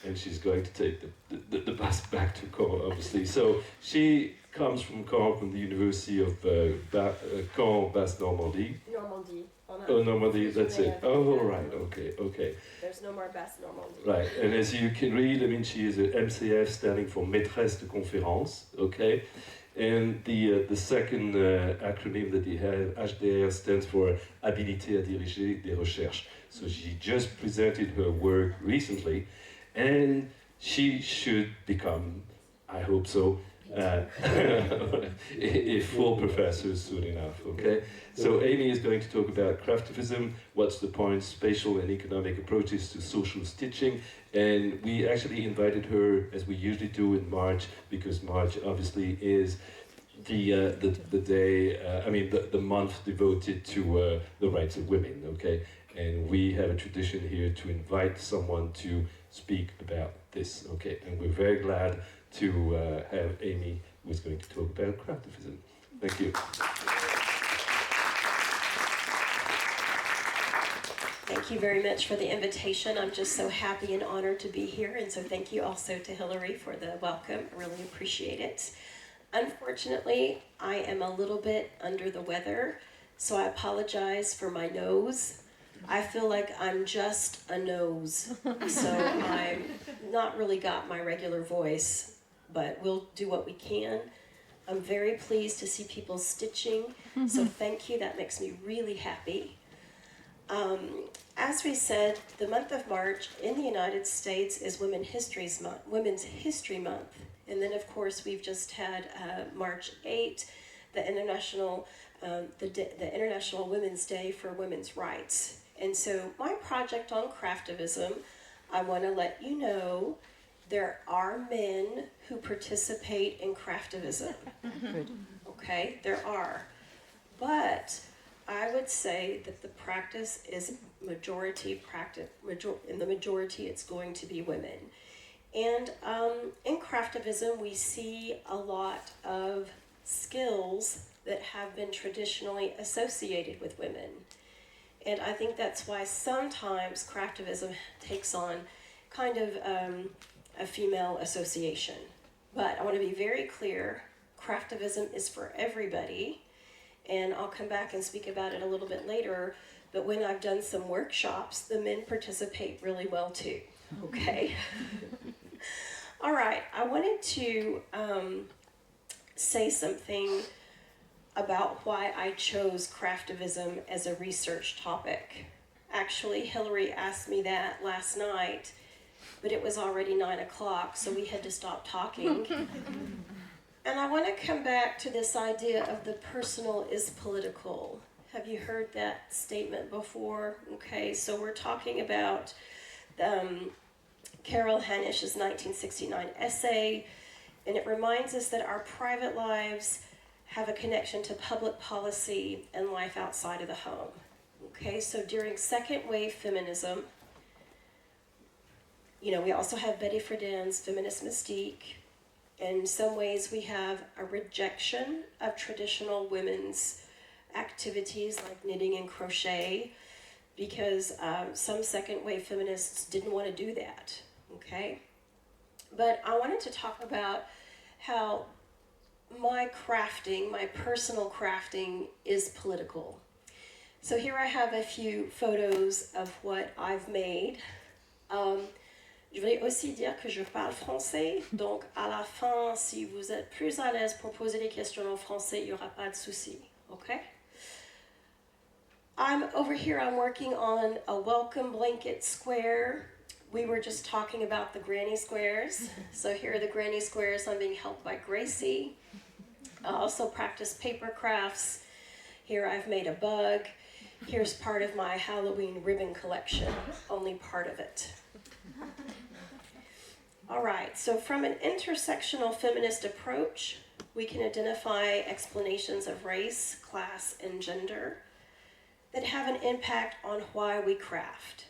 and she's going to take the bus back to Caen, obviously. So she comes from Caen, from the University of Caen Basse-Normandie. Normandie. Oh, Normandy, that's it. Oh, right, okay. There's no more Basse-Normandie. Right, and as you can read, I mean, she is a MCF standing for Maîtresse de Conférence, okay? And the second acronym that he has, HDR, stands for Habilité à diriger des recherches. So she just presented her work recently, and she should become, I hope so, a full professor soon enough, okay? So Amy is going to talk about craftivism, what's the point, spatial and economic approaches to social stitching, and we actually invited her, as we usually do in March, because March obviously is the day, the month devoted to the rights of women, okay? And we have a tradition here to invite someone to speak about this, okay? And we're very glad to have Amy, who is going to talk about craftivism. Thank you. Thank you very much for the invitation. I'm just so happy and honored to be here, and so thank you also to Hillary for the welcome. I really appreciate it. Unfortunately, I am a little bit under the weather, so I apologize for my nose. I feel like I'm just a nose, so I've not really got my regular voice, but we'll do what we can. I'm very pleased to see people stitching, so thank you, that makes me really happy. As we said, the month of March in the United States is Women's History Month. And then, of course, we've just had March 8th, the International Women's Day for Women's Rights. And so my project on craftivism, I want to let you know there are men who participate in craftivism. Okay, there are. But I would say that the practice is in the majority it's going to be women. And in craftivism we see a lot of skills that have been traditionally associated with women. And I think that's why sometimes craftivism takes on kind of a female association. But I want to be very clear, craftivism is for everybody. And I'll come back and speak about it a little bit later, but when I've done some workshops, the men participate really well too, okay? All right, I wanted to say something about why I chose craftivism as a research topic. Actually, Hillary asked me that last night, but it was already 9 o'clock, so we had to stop talking. And I want to come back to this idea of the personal is political. Have you heard that statement before? Okay, so we're talking about Carol Hanish's 1969 essay, and it reminds us that our private lives have a connection to public policy and life outside of the home. Okay, so during second wave feminism, we also have Betty Friedan's feminist mystique. In some ways, we have a rejection of traditional women's activities like knitting and crochet because some second wave feminists didn't want to do that, okay? But I wanted to talk about how my personal crafting is political. So here I have a few photos of what I've made. Je voulais aussi dire que je parle français, donc à la fin, si vous êtes plus à l'aise pour poser des questions en français, il n'y aura pas de souci, okay? Over here, I'm working on a welcome blanket square. We were just talking about the granny squares. So here are the granny squares. I'm being helped by Gracie. I also practice paper crafts. Here I've made a bug. Here's part of my Halloween ribbon collection, only part of it. All right, so from an intersectional feminist approach, we can identify explanations of race, class, and gender that have an impact on why we craft.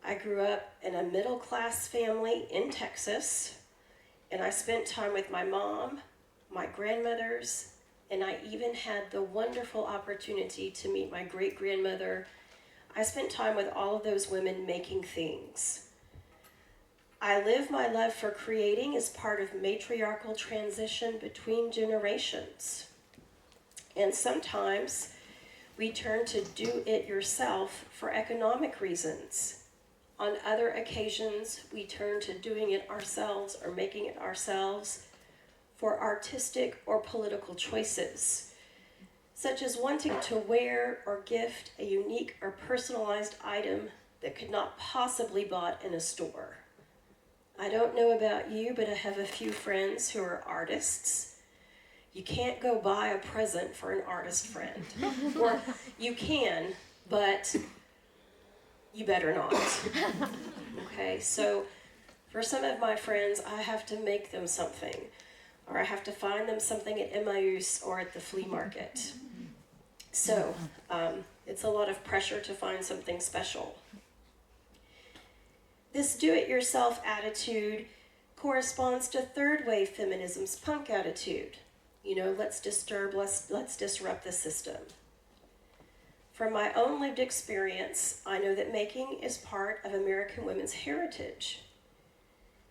I grew up in a middle-class family in Texas, and I spent time with my mom, my grandmothers, and I even had the wonderful opportunity to meet my great-grandmother. I spent time with all of those women making things. I live my love for creating as part of matriarchal transition between generations. And sometimes we turn to do it yourself for economic reasons. On other occasions, we turn to doing it ourselves or making it ourselves for artistic or political choices, such as wanting to wear or gift a unique or personalized item that could not possibly be bought in a store. I don't know about you, but I have a few friends who are artists. You can't go buy a present for an artist friend. Or you can, but you better not. Okay, so for some of my friends, I have to make them something, or I have to find them something at Emmaus or at the flea market. So it's a lot of pressure to find something special. This do-it-yourself attitude corresponds to third wave feminism's punk attitude. You know, let's disrupt the system. From my own lived experience, I know that making is part of American women's heritage.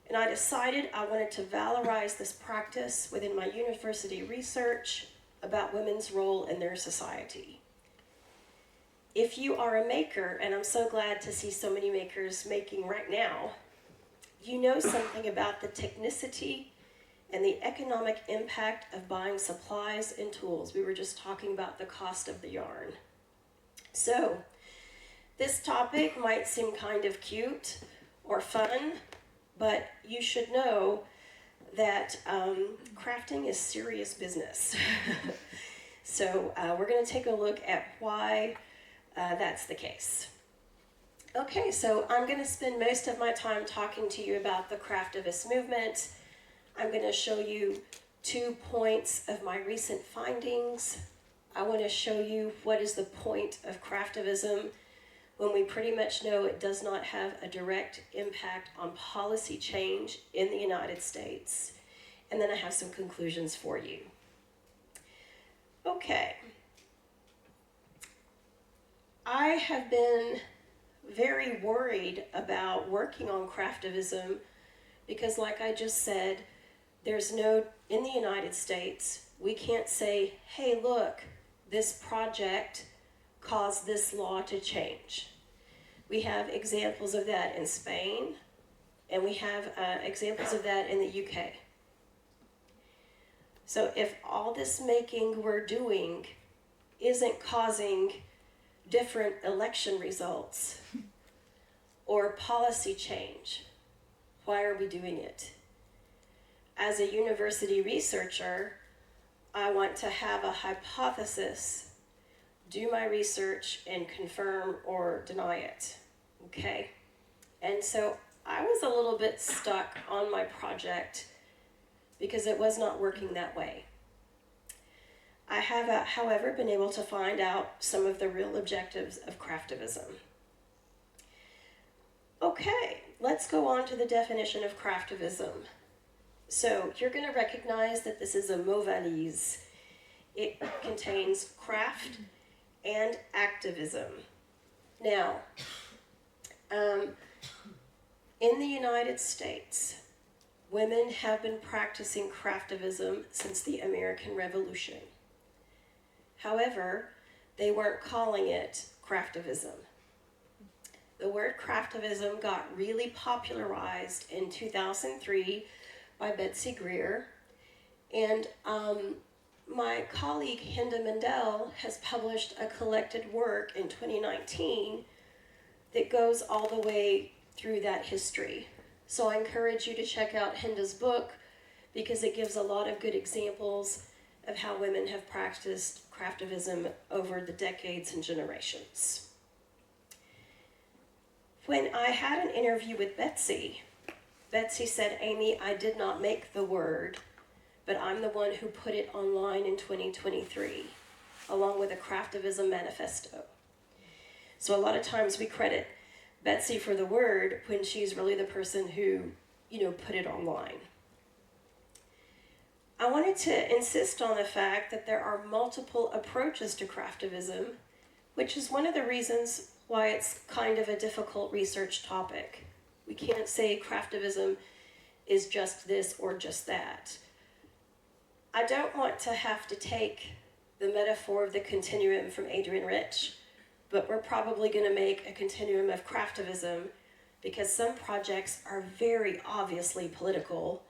And I decided I wanted to valorize this practice within my university research about women's role in their society. If you are a maker, and I'm so glad to see so many makers making right now, you know something about the technicity and the economic impact of buying supplies and tools. We were just talking about the cost of the yarn. So, this topic might seem kind of cute or fun, but you should know that crafting is serious business. So we're going to take a look at why that's the case. Okay, so I'm going to spend most of my time talking to you about the craftivist movement. I'm going to show you 2 points of my recent findings. I want to show you what is the point of craftivism when we pretty much know it does not have a direct impact on policy change in the United States. And then I have some conclusions for you. Okay. I have been very worried about working on craftivism because, like I just said, in the United States, we can't say, hey, look, this project caused this law to change. We have examples of that in Spain, and we have examples of that in the UK. So if all this making we're doing isn't causing different election results or policy change, why are we doing it? As a university researcher, I want to have a hypothesis, do my research, and confirm or deny it, okay? And so I was a little bit stuck on my project because it was not working that way. I have, however, been able to find out some of the real objectives of craftivism. Okay, let's go on to the definition of craftivism. So you're going to recognize that this is a mot valise. It contains craft and activism. Now, in the United States, women have been practicing craftivism since the American Revolution. However, they weren't calling it craftivism. The word craftivism got really popularized in 2003 by Betsy Greer, and my colleague Hinda Mendel has published a collected work in 2019 that goes all the way through that history. So I encourage you to check out Hinda's book because it gives a lot of good examples of how women have practiced craftivism over the decades and generations. When I had an interview with Betsy said, Amy, I did not make the word, but I'm the one who put it online in 2023, along with a craftivism manifesto. So a lot of times we credit Betsy for the word when she's really the person who, put it online. I wanted to insist on the fact that there are multiple approaches to craftivism, which is one of the reasons why it's kind of a difficult research topic. We can't say craftivism is just this or just that. I don't want to have to take the metaphor of the continuum from Adrienne Rich, but we're probably going to make a continuum of craftivism because some projects are very obviously political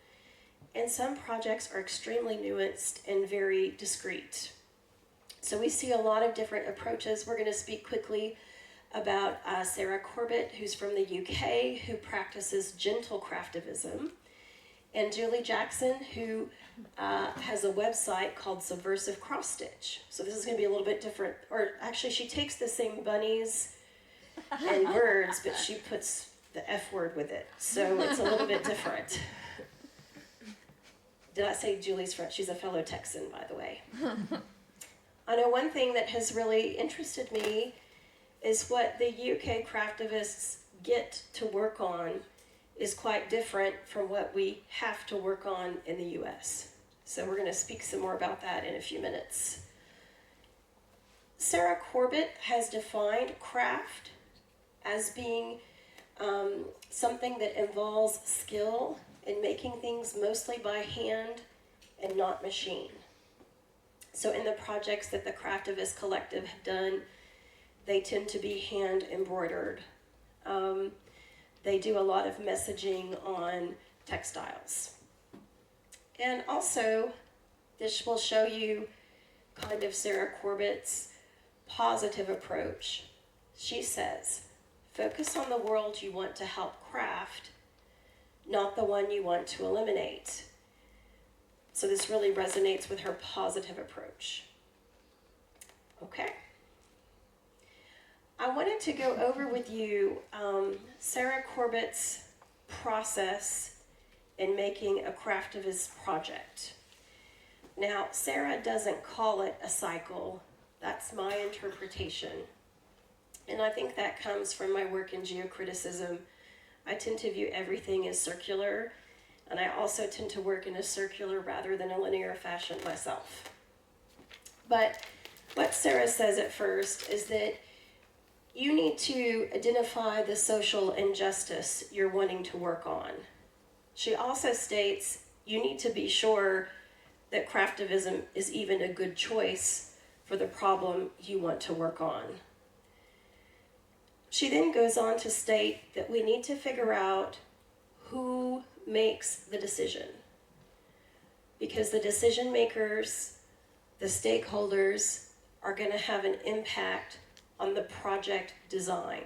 and some projects are extremely nuanced and very discreet. So we see a lot of different approaches. We're going to speak quickly about Sarah Corbett, who's from the UK, who practices gentle craftivism, and Julie Jackson, who has a website called Subversive Cross Stitch. So this is going to be a little bit different, or actually she takes the same bunnies and birds, but she puts the F word with it. So it's a little bit different. Did I say Julie's French? She's a fellow Texan, by the way. I know one thing that has really interested me is what the UK craftivists get to work on is quite different from what we have to work on in the US. So we're going to speak some more about that in a few minutes. Sarah Corbett has defined craft as being something that involves skill in making things mostly by hand and not machine. So in the projects that the Craftivist Collective have done, they tend to be hand embroidered. They do a lot of messaging on textiles. And also, this will show you kind of Sarah Corbett's positive approach. She says, focus on the world you want to help craft, not the one you want to eliminate. So this really resonates with her positive approach. Okay. I wanted to go over with you Sarah Corbett's process in making a craftivist project. Now, Sarah doesn't call it a cycle. That's my interpretation. And I think that comes from my work in geocriticism. I tend to view everything as circular, and I also tend to work in a circular rather than a linear fashion myself. But what Sarah says at first is that you need to identify the social injustice you're wanting to work on. She also states you need to be sure that craftivism is even a good choice for the problem you want to work on. She then goes on to state that we need to figure out who makes the decision. Because the decision makers, the stakeholders, are going to have an impact on the project design.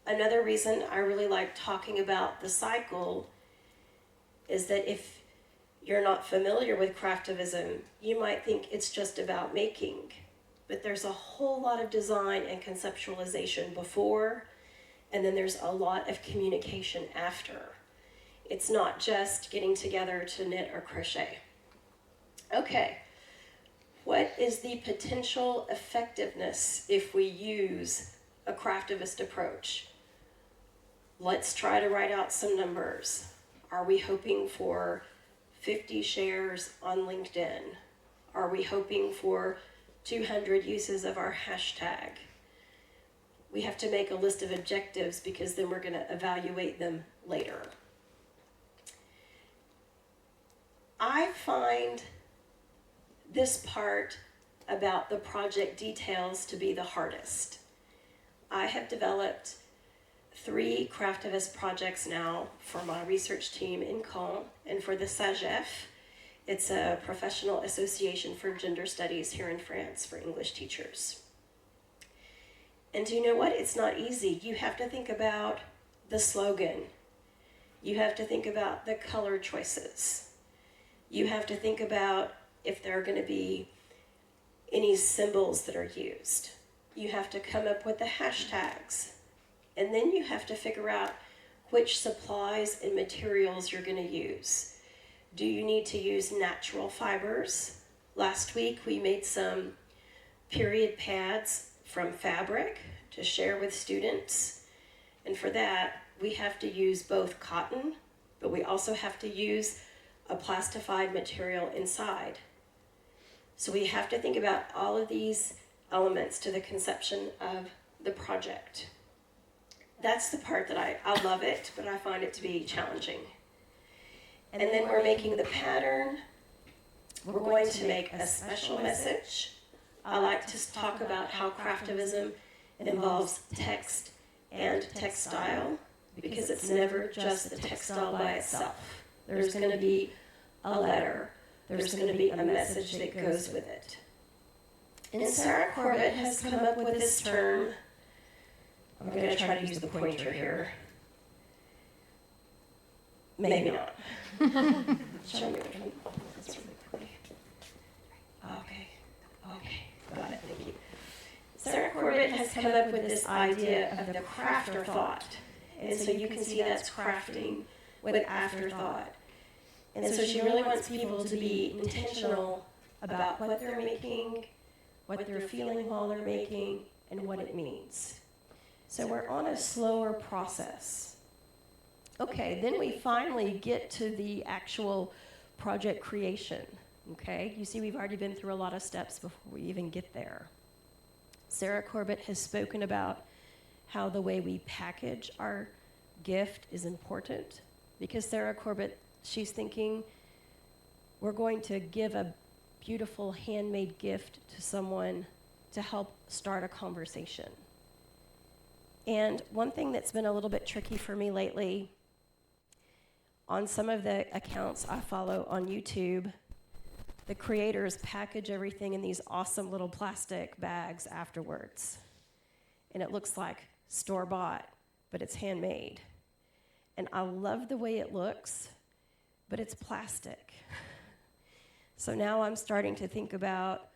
Another reason I really like talking about the cycle is that if you're not familiar with craftivism, you might think it's just about making, but there's a whole lot of design and conceptualization before, and then there's a lot of communication after. It's not just getting together to knit or crochet. Okay, what is the potential effectiveness if we use a craftivist approach? Let's try to write out some numbers. Are we hoping for 50 shares on LinkedIn? Are we hoping for 200 uses of our hashtag? We have to make a list of objectives because then we're going to evaluate them later. I find this part about the project details to be the hardest. I have developed 3 craftivist projects now for my research team in Caen and for the SAGEF. It's a professional association for gender studies here in France for English teachers. And do you know what? It's not easy. You have to think about the slogan. You have to think about the color choices. You have to think about if there are going to be any symbols that are used. You have to come up with the hashtags. And then you have to figure out which supplies and materials you're going to use. Do you need to use natural fibers? Last week we made some period pads from fabric to share with students. And for that, we have to use both cotton, but we also have to use a plastified material inside. So we have to think about all of these elements to the conception of the project. that's the part that I love it, but I find it to be challenging. And then we're making the pattern. We're going to make a special message. I like to talk about how craftivism involves text and textile, because it's never just the textile by itself. There's going to be a letter. There's going to be a message that goes with it. And Sarah Corbett has come up with this term. I'm going to try to use the pointer here. Maybe not. Show me which one. That's really pretty. Okay, got it, thank you. Sarah Corbett has come up with this idea of the crafter thought. And so you can see that's crafting with afterthought. And so she really wants people to be intentional about what they're making, what they're feeling while they're making, and what it means. So we're on a slower process. Okay, then we finally get to the actual project creation. Okay, you see we've already been through a lot of steps before we even get there. Sarah Corbett has spoken about how the way we package our gift is important, because Sarah Corbett, she's thinking we're going to give a beautiful handmade gift to someone to help start a conversation. And one thing that's been a little bit tricky for me lately, on some of the accounts I follow on YouTube, the creators package everything in these awesome little plastic bags afterwards. And it looks like store-bought, but it's handmade. And I love the way it looks, but it's plastic. So now I'm starting to think about,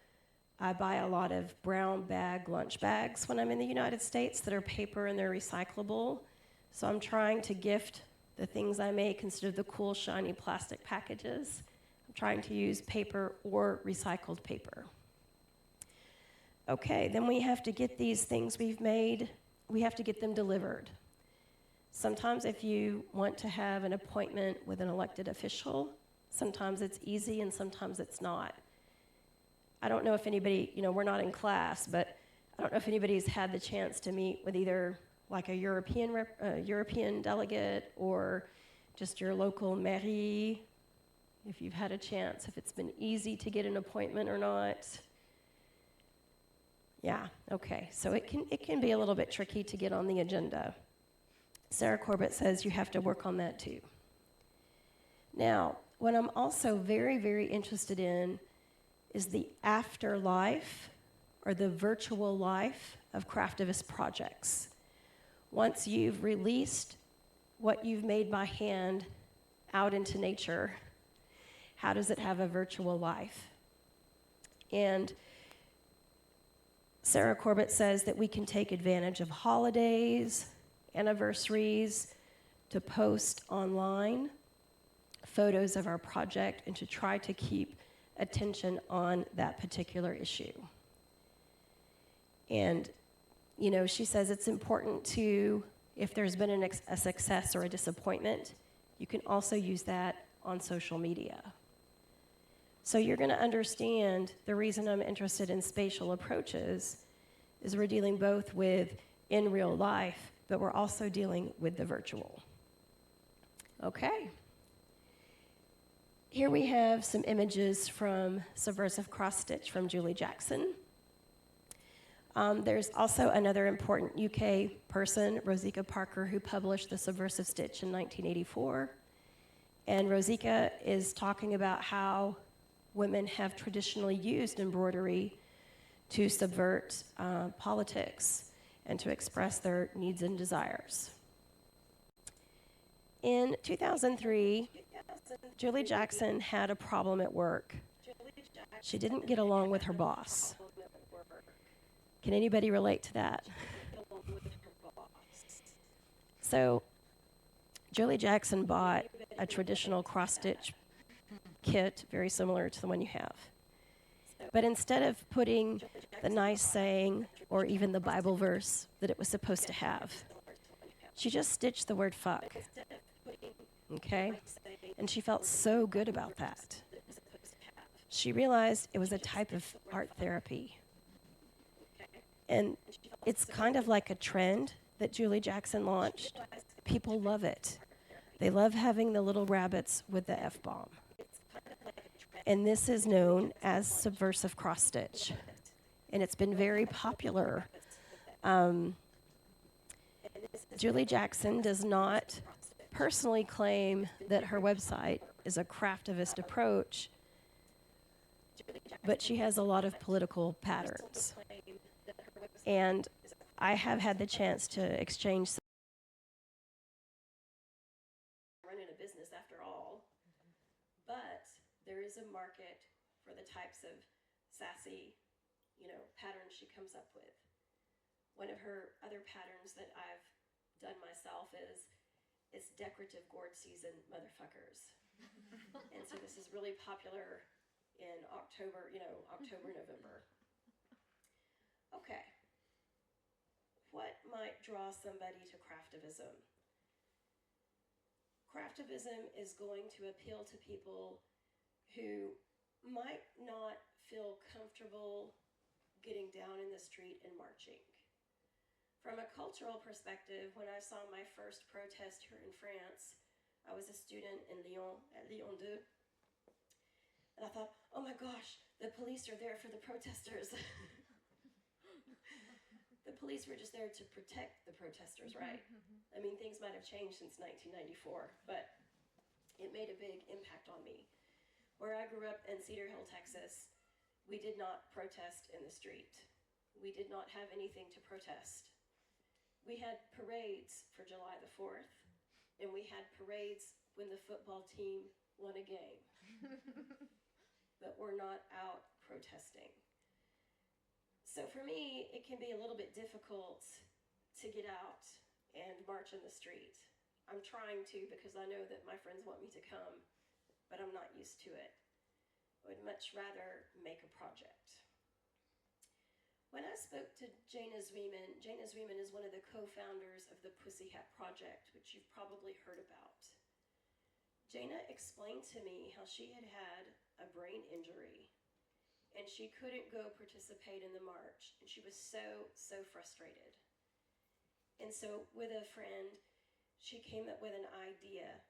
I buy a lot of brown bag lunch bags when I'm in the United States that are paper and they're recyclable. So I'm trying to gift the things I make instead of the cool, shiny plastic packages. I'm trying to use paper or recycled paper. Okay, then we have to get these things we've made, we have to get them delivered. Sometimes if you want to have an appointment with an elected official, sometimes it's easy and sometimes it's not. I don't know if anybody, we're not in class, but I don't know if anybody's had the chance to meet with either like a European delegate or just your local mairie, if you've had a chance, if it's been easy to get an appointment or not. Yeah, okay, so it can be a little bit tricky to get on the agenda. Sarah Corbett says you have to work on that too. Now, what I'm also very, very interested in is the afterlife or the virtual life of craftivist projects. Once you've released what you've made by hand out into nature, how does it have a virtual life? And Sarah Corbett says that we can take advantage of holidays, anniversaries, to post online photos of our project and to try to keep attention on that particular issue. And, she says it's important to, if there's been a success or a disappointment, you can also use that on social media. So you're going to understand the reason I'm interested in spatial approaches is we're dealing both with in real life, but we're also dealing with the virtual. Okay. Here we have some images from Subversive Cross Stitch from Julie Jackson. There's also another important UK person, Rosika Parker, who published the Subversive Stitch in 1984. And Rosika is talking about how women have traditionally used embroidery to subvert politics and to express their needs and desires. In 2003, Julie Jackson had a problem at work. She didn't get along with her boss. Can anybody relate to that? So, Julie Jackson bought a traditional cross-stitch kit, very similar to the one you have. But instead of putting the nice saying or even the Bible verse that it was supposed to have, she just stitched the word fuck. Okay? And she felt so good about that. She realized it was a type of art therapy. And it's kind of like a trend that Julie Jackson launched, people love it. They love having the little rabbits with the F-bomb. And this is known as subversive cross-stitch. And it's been very popular. Julie Jackson does not personally claim that her website is a craftivist approach, but she has a lot of political patterns. And I have had the chance to exchange. Running a business after all, but there is a market for the types of sassy, patterns she comes up with. One of her other patterns that I've done myself is it's decorative gourd season, motherfuckers. And so this is really popular in October, October, November. Okay. What might draw somebody to craftivism? Craftivism is going to appeal to people who might not feel comfortable getting down in the street and marching. From a cultural perspective, when I saw my first protest here in France, I was a student in Lyon, at Lyon 2, and I thought, oh my gosh, the police are there for the protesters. The police were just there to protect the protesters, right? I mean, things might have changed since 1994, but it made a big impact on me. Where I grew up in Cedar Hill, Texas, we did not protest in the street. We did not have anything to protest. We had parades for July the 4th, and we had parades when the football team won a game. But we're not out protesting. So for me, it can be a little bit difficult to get out and march in the street. I'm trying to because I know that my friends want me to come, but I'm not used to it. I would much rather make a project. When I spoke to Jana Zweeman is one of the co-founders of the Pussy Hat Project, which you've probably heard about. Jana explained to me how she had had a brain injury and she couldn't go participate in the march, and she was so frustrated. And so with a friend, she came up with an idea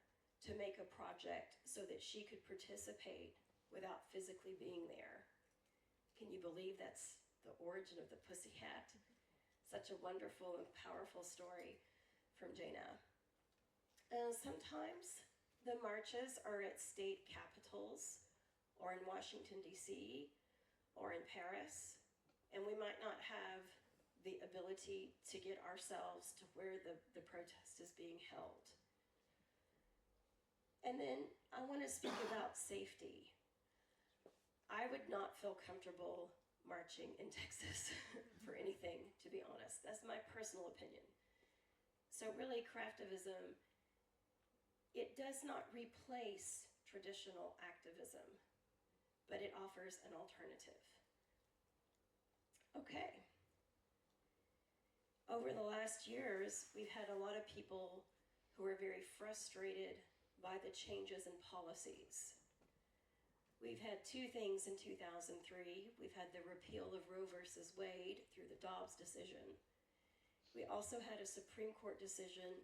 to make a project so that she could participate without physically being there. Can you believe that's the origin of the Pussy Hat? Such a wonderful and powerful story from Jana. Sometimes the marches are at state capitals or in Washington, D.C., or in Paris, and we might not have the ability to get ourselves to where the protest is being held. And then I want to speak about safety. I would not feel comfortable marching in Texas for anything, to be honest. That's my personal opinion. So really, craftivism, it does not replace traditional activism, but it offers an alternative. Okay. Over the last years, we've had a lot of people who are very frustrated by the changes in policies. We've had two things in 2003. We've had the repeal of Roe versus Wade through the Dobbs decision. We also had a Supreme Court decision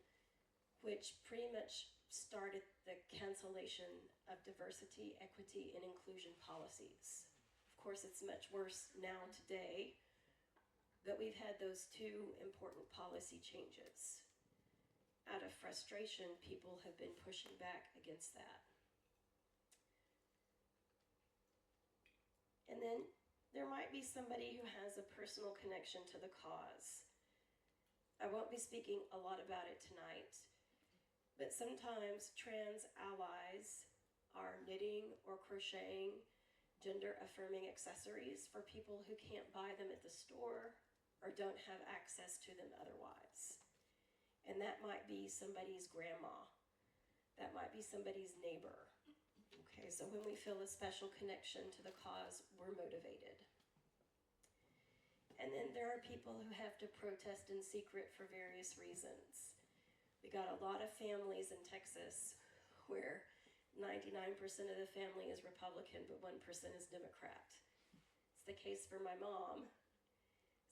which pretty much started the cancellation of diversity, equity, and inclusion policies. Of course, it's much worse now today, but we've had those two important policy changes. Out of frustration, people have been pushing back against that. And then there might be somebody who has a personal connection to the cause. I won't be speaking a lot about it tonight, but sometimes trans allies are knitting or crocheting gender-affirming accessories for people who can't buy them at the store or don't have access to them otherwise. And that might be somebody's grandma. That might be somebody's neighbor. Okay, so when we feel a special connection to the cause, we're motivated. And then there are people who have to protest in secret for various reasons. We got a lot of families in Texas where 99% of the family is Republican, but 1% is Democrat. It's the case for my mom.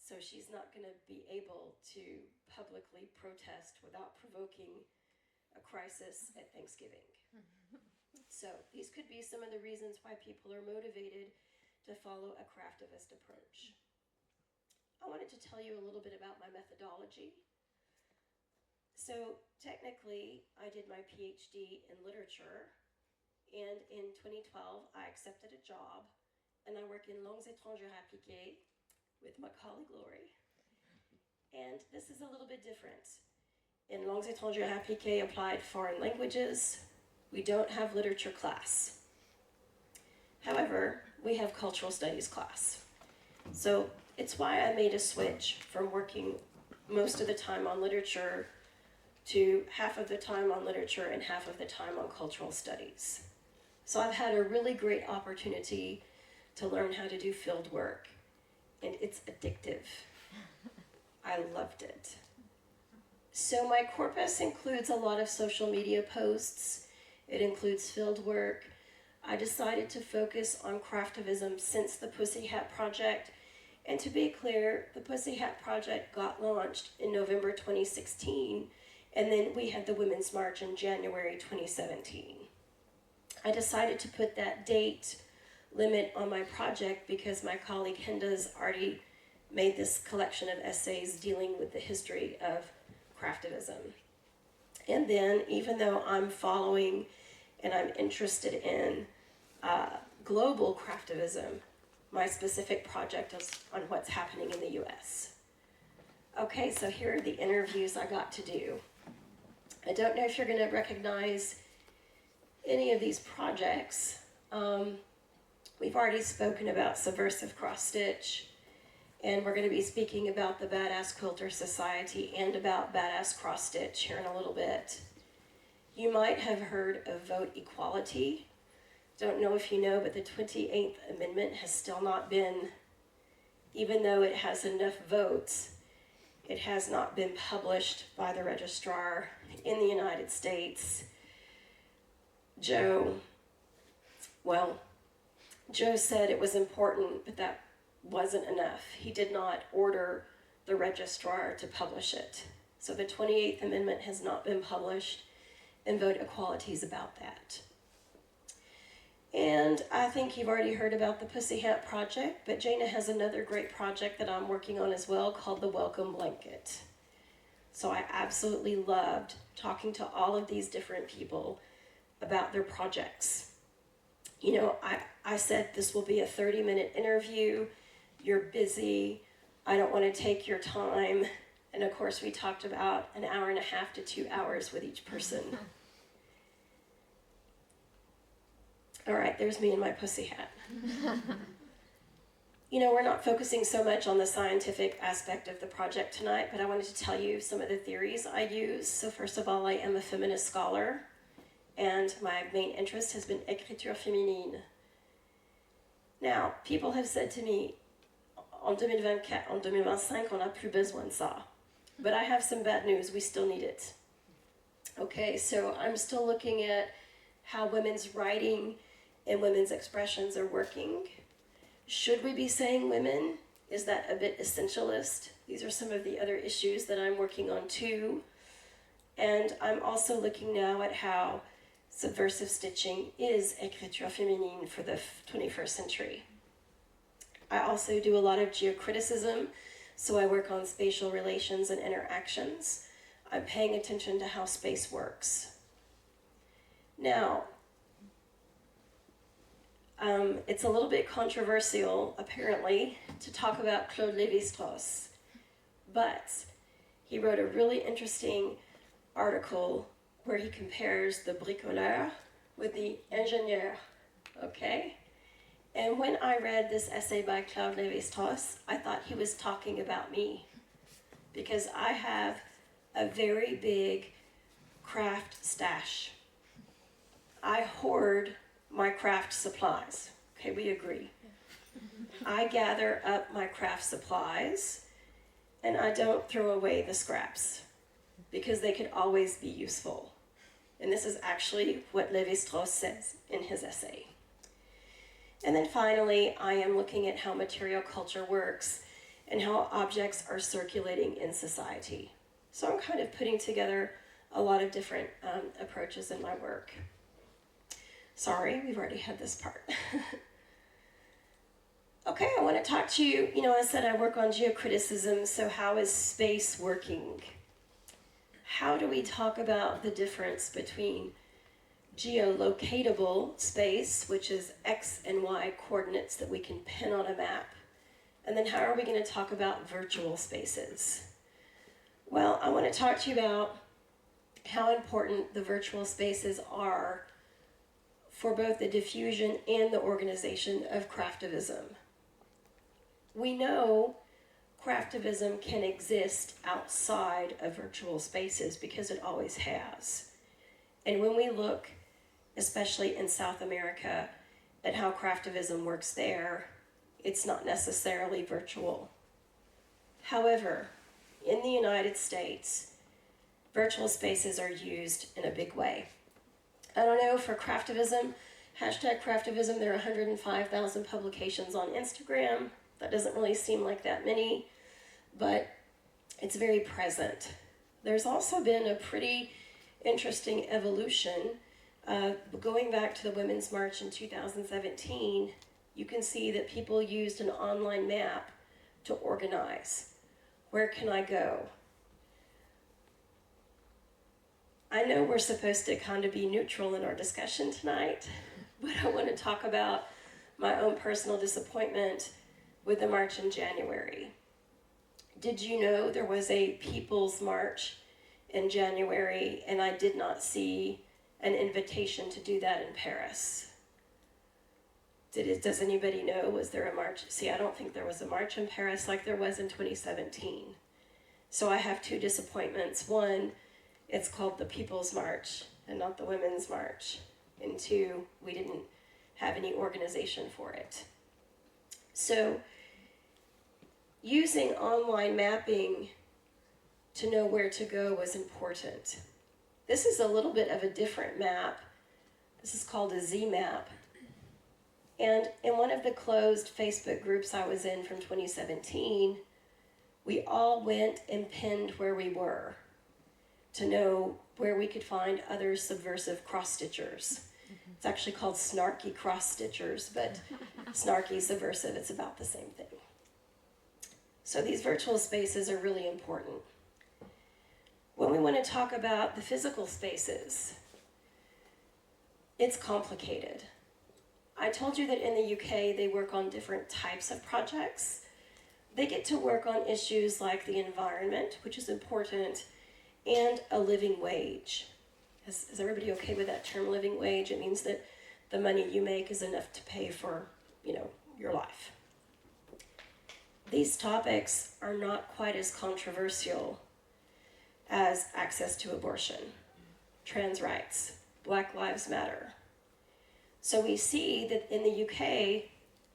So she's not going to be able to publicly protest without provoking a crisis at Thanksgiving. So these could be some of the reasons why people are motivated to follow a craftivist approach. I wanted to tell you a little bit about my methodology. So technically, I did my PhD in literature, and in 2012, I accepted a job, and I work in langues étrangères appliquées with my colleague Lori. And this is a little bit different. In langues étrangères appliquées, applied foreign languages, we don't have literature class. However, we have cultural studies class. So it's why I made a switch from working most of the time on literature to half of the time on literature and half of the time on cultural studies. So I've had a really great opportunity to learn how to do field work, and it's addictive. I loved it. So my corpus includes a lot of social media posts. It includes field work. I decided to focus on craftivism since the Pussy Hat Project. And to be clear, the Pussy Hat Project got launched in November 2016, and then we had the Women's March in January 2017. I decided to put that date limit on my project because my colleague Henda's already made this collection of essays dealing with the history of craftivism. And then, even though I'm following and I'm interested in global craftivism, my specific project is on what's happening in the US. Okay, so here are the interviews I got to do. I don't know if you're going to recognize any of these projects. We've already spoken about subversive cross-stitch, and we're going to be speaking about the Badass Quilter Society and about Badass Cross-Stitch here in a little bit. You might have heard of vote equality. Don't know if you know, but the 28th Amendment has still not been, even though it has enough votes, it has not been published by the registrar in the United States. Joe said it was important, but that wasn't enough. He did not order the registrar to publish it. So the 28th Amendment has not been published, and vote equality is about that. And I think you've already heard about the Pussy Hat Project, but Jana has another great project that I'm working on as well called the Welcome Blanket. So I absolutely loved talking to all of these different people about their projects. You know, I said this will be a 30-minute interview. You're busy. I don't want to take your time. And of course, we talked about an hour and a half to 2 hours with each person. All right, there's me in my pussy hat. You know, we're not focusing so much on the scientific aspect of the project tonight, but I wanted to tell you some of the theories I use. So first of all, I am a feminist scholar, and my main interest has been écriture féminine. Now, people have said to me, en 2024, en 2025, on n'a plus besoin de ça. But I have some bad news, we still need it. Okay, so I'm still looking at how women's writing and women's expressions are working. Should we be saying women? Is that a bit essentialist? These are some of the other issues that I'm working on too. And I'm also looking now at how subversive stitching is écriture féminine for the 21st century. I also do a lot of geocriticism, so I work on spatial relations and interactions. I'm paying attention to how space works. Now, it's a little bit controversial, apparently, to talk about Claude Lévi-Strauss, but he wrote a really interesting article where he compares the bricoleur with the ingénieur, okay? And when I read this essay by Claude Lévi-Strauss, I thought he was talking about me, because I have a very big craft stash. I hoard my craft supplies. Okay, we agree. I gather up my craft supplies, and I don't throw away the scraps, because they could always be useful. And this is actually what Lévi-Strauss says in his essay. And then finally, I am looking at how material culture works, and how objects are circulating in society. So I'm kind of putting together a lot of different approaches in my work. Sorry, we've already had this part. Okay, I want to talk to you, I said I work on geocriticism, so how is space working? How do we talk about the difference between geolocatable space, which is X and Y coordinates that we can pin on a map, and then how are we going to talk about virtual spaces? Well, I want to talk to you about how important the virtual spaces are for both the diffusion and the organization of craftivism. We know craftivism can exist outside of virtual spaces because it always has. And when we look, especially in South America, at how craftivism works there, it's not necessarily virtual. However, in the United States, virtual spaces are used in a big way. I don't know, for craftivism, #craftivism, there are 105,000 publications on Instagram. That doesn't really seem like that many, but it's very present. There's also been a pretty interesting evolution. Going back to the Women's March in 2017, you can see that people used an online map to organize. Where can I go? I know we're supposed to kind of be neutral in our discussion tonight, but I want to talk about my own personal disappointment with the march in January. Did you know there was a People's March in January, and I did not see an invitation to do that in Paris? Does anybody know, was there a march? See, I don't think there was a march in Paris like there was in 2017. So I have two disappointments. One, it's called the People's March and not the Women's March. And two, we didn't have any organization for it. So using online mapping to know where to go was important. This is a little bit of a different map. This is called a Z map. And in one of the closed Facebook groups I was in from 2017, we all went and pinned where we were to know where we could find other subversive cross-stitchers. It's actually called snarky cross-stitchers, but snarky, subversive, it's about the same thing. So these virtual spaces are really important. When we want to talk about the physical spaces, it's complicated. I told you that in the UK they work on different types of projects. They get to work on issues like the environment, which is important, and a living wage. Is everybody okay with that term, living wage? It means that the money you make is enough to pay for, your life. These topics are not quite as controversial as access to abortion, trans rights, Black Lives Matter. So we see that in the UK,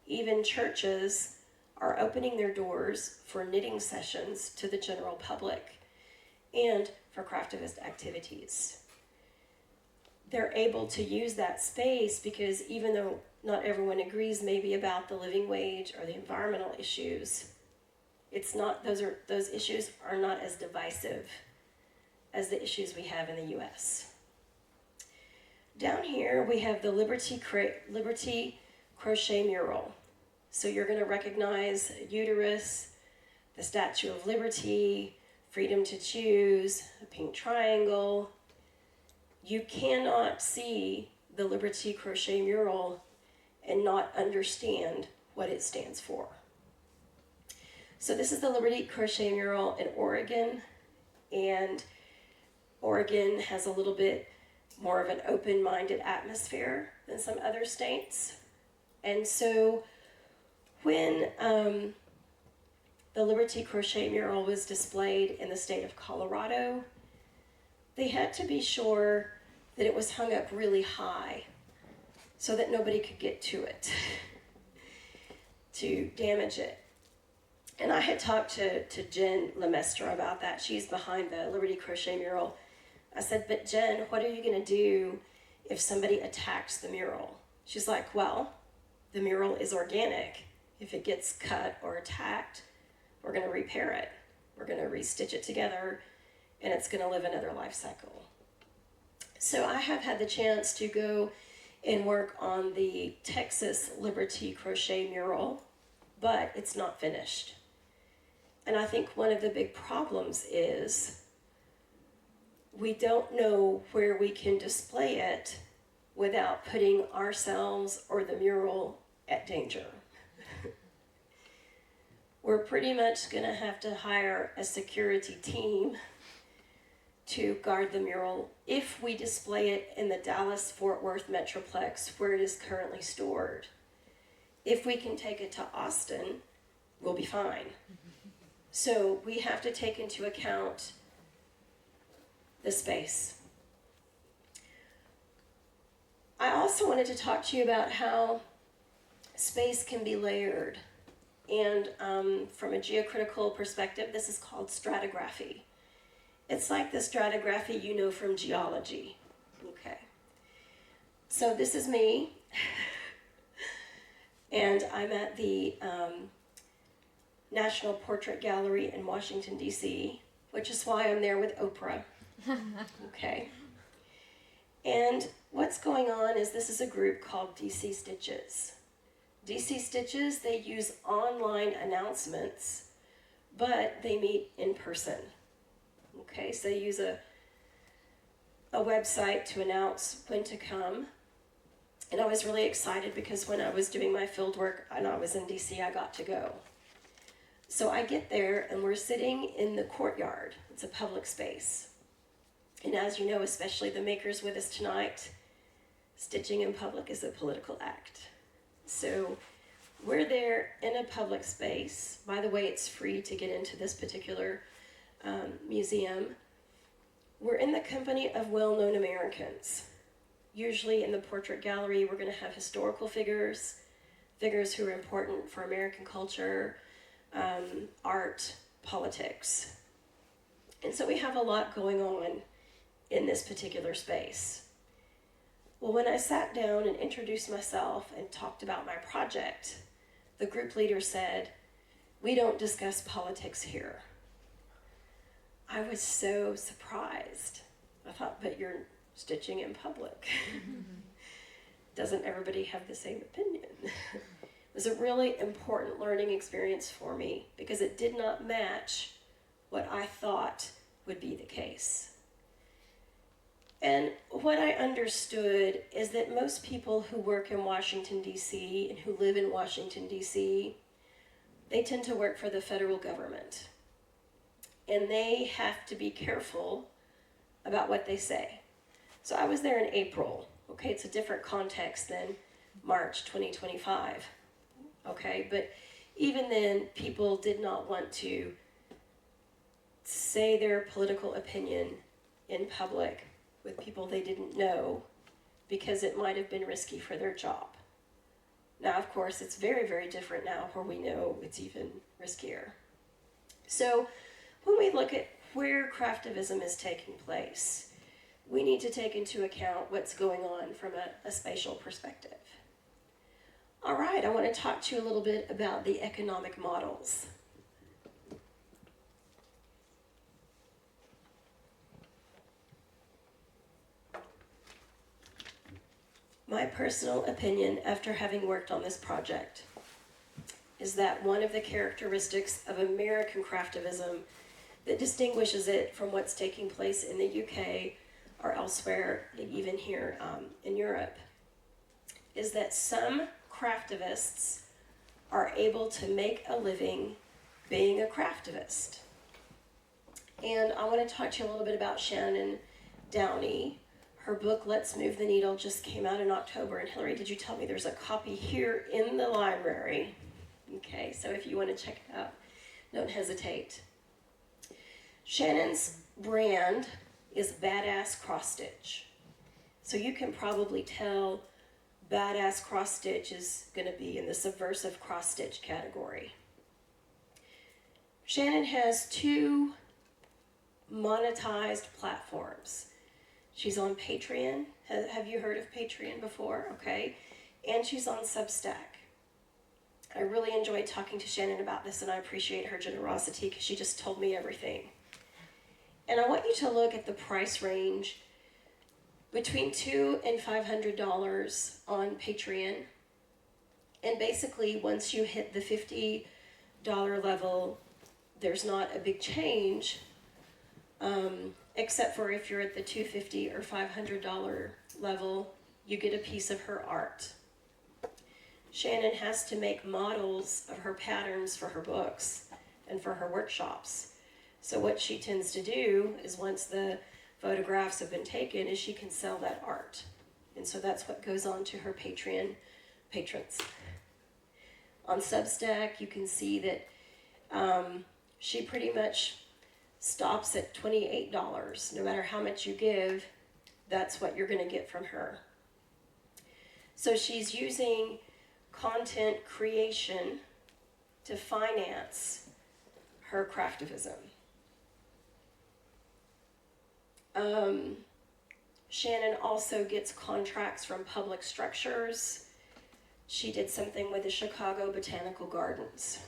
even churches are opening their doors for knitting sessions to the general public and for craftivist activities. They're able to use that space because even though not everyone agrees maybe about the living wage or the environmental issues, those issues are not as divisive as the issues we have in the US. Down here we have the Liberty Crochet mural. So you're going to recognize a uterus, the Statue of Liberty, freedom to choose, a pink triangle. You cannot see the Liberty Crochet mural and not understand what it stands for. So this is the Liberty Crochet mural in Oregon, and Oregon has a little bit more of an open-minded atmosphere than some other states. And so when the Liberty Crochet mural was displayed in the state of Colorado, they had to be sure that it was hung up really high so that nobody could get to it to damage it. And I had talked to Jen Lemestre about that. She's behind the Liberty Crochet mural. I said, but Jen, what are you going to do if somebody attacks the mural? She's like, well, the mural is organic. If it gets cut or attacked, We're going to repair it. We're going to restitch it together, and it's going to live another life cycle. So I have had the chance to go and work on the Texas Liberty crochet mural, but it's not finished. And I think one of the big problems is we don't know where we can display it without putting ourselves or the mural at danger. We're pretty much going to have to hire a security team to guard the mural if we display it in the Dallas-Fort Worth Metroplex where it is currently stored. If we can take it to Austin, we'll be fine. So we have to take into account the space. I also wanted to talk to you about how space can be layered. And from a geocritical perspective, this is called stratigraphy. It's like the stratigraphy you know from geology. Okay. So this is me. And I'm at the National Portrait Gallery in Washington, D.C., which is why I'm there with Oprah. Okay. And what's going on is this is a group called DC Stitches. DC Stitches, they use online announcements, but they meet in person. Okay, so they use a website to announce when to come. And I was really excited because when I was doing my field work and I was in DC, I got to go. So I get there and we're sitting in the courtyard. It's a public space. And as you know, especially the makers with us tonight, stitching in public is a political act. So we're there in a public space. By the way, it's free to get into this particular museum. We're in the company of well-known Americans. Usually in the portrait gallery, we're going to have historical figures, figures who are important for American culture, art, politics. And so we have a lot going on in this particular space. Well, when I sat down and introduced myself and talked about my project, the group leader said, "We don't discuss politics here." I was so surprised. I thought, but you're stitching in public. Doesn't everybody have the same opinion? It was a really important learning experience for me because it did not match what I thought would be the case. And what I understood is that most people who work in Washington, D.C. and who live in Washington, D.C., they tend to work for the federal government. And they have to be careful about what they say. So I was there in April. Okay, it's a different context than March 2025. Okay, but even then, people did not want to say their political opinion in public with people they didn't know because it might have been risky for their job. Now, of course, it's very, very different now where we know it's even riskier. So when we look at where craftivism is taking place, we need to take into account what's going on from a spatial perspective. All right, I want to talk to you a little bit about the economic models. My personal opinion after having worked on this project is that one of the characteristics of American craftivism that distinguishes it from what's taking place in the UK or elsewhere, even here in Europe, is that some craftivists are able to make a living being a craftivist. And I want to talk to you a little bit about Shannon Downey. Her book, Let's Move the Needle, just came out in October. And Hillary, did you tell me there's a copy here in the library? Okay, so if you want to check it out, don't hesitate. Shannon's brand is Badass Cross Stitch. So you can probably tell Badass Cross Stitch is going to be in the subversive cross stitch category. Shannon has 2 monetized platforms. She's on Patreon. Have you heard of Patreon before? Okay. And she's on Substack. I really enjoyed talking to Shannon about this, and I appreciate her generosity because she just told me everything. And I want you to look at the price range between $200 and $500 on Patreon. And basically, once you hit the $50 level, there's not a big change, except for if you're at the $250 or $500 level, you get a piece of her art. Shannon has to make models of her patterns for her books and for her workshops. So what she tends to do is once the photographs have been taken is she can sell that art. And so that's what goes on to her Patreon patrons. On Substack, you can see that she pretty much stops at $28. No matter how much you give, that's what you're going to get from her. So she's using content creation to finance her craftivism. Shannon also gets contracts from public structures. She did something with the Chicago Botanical Gardens.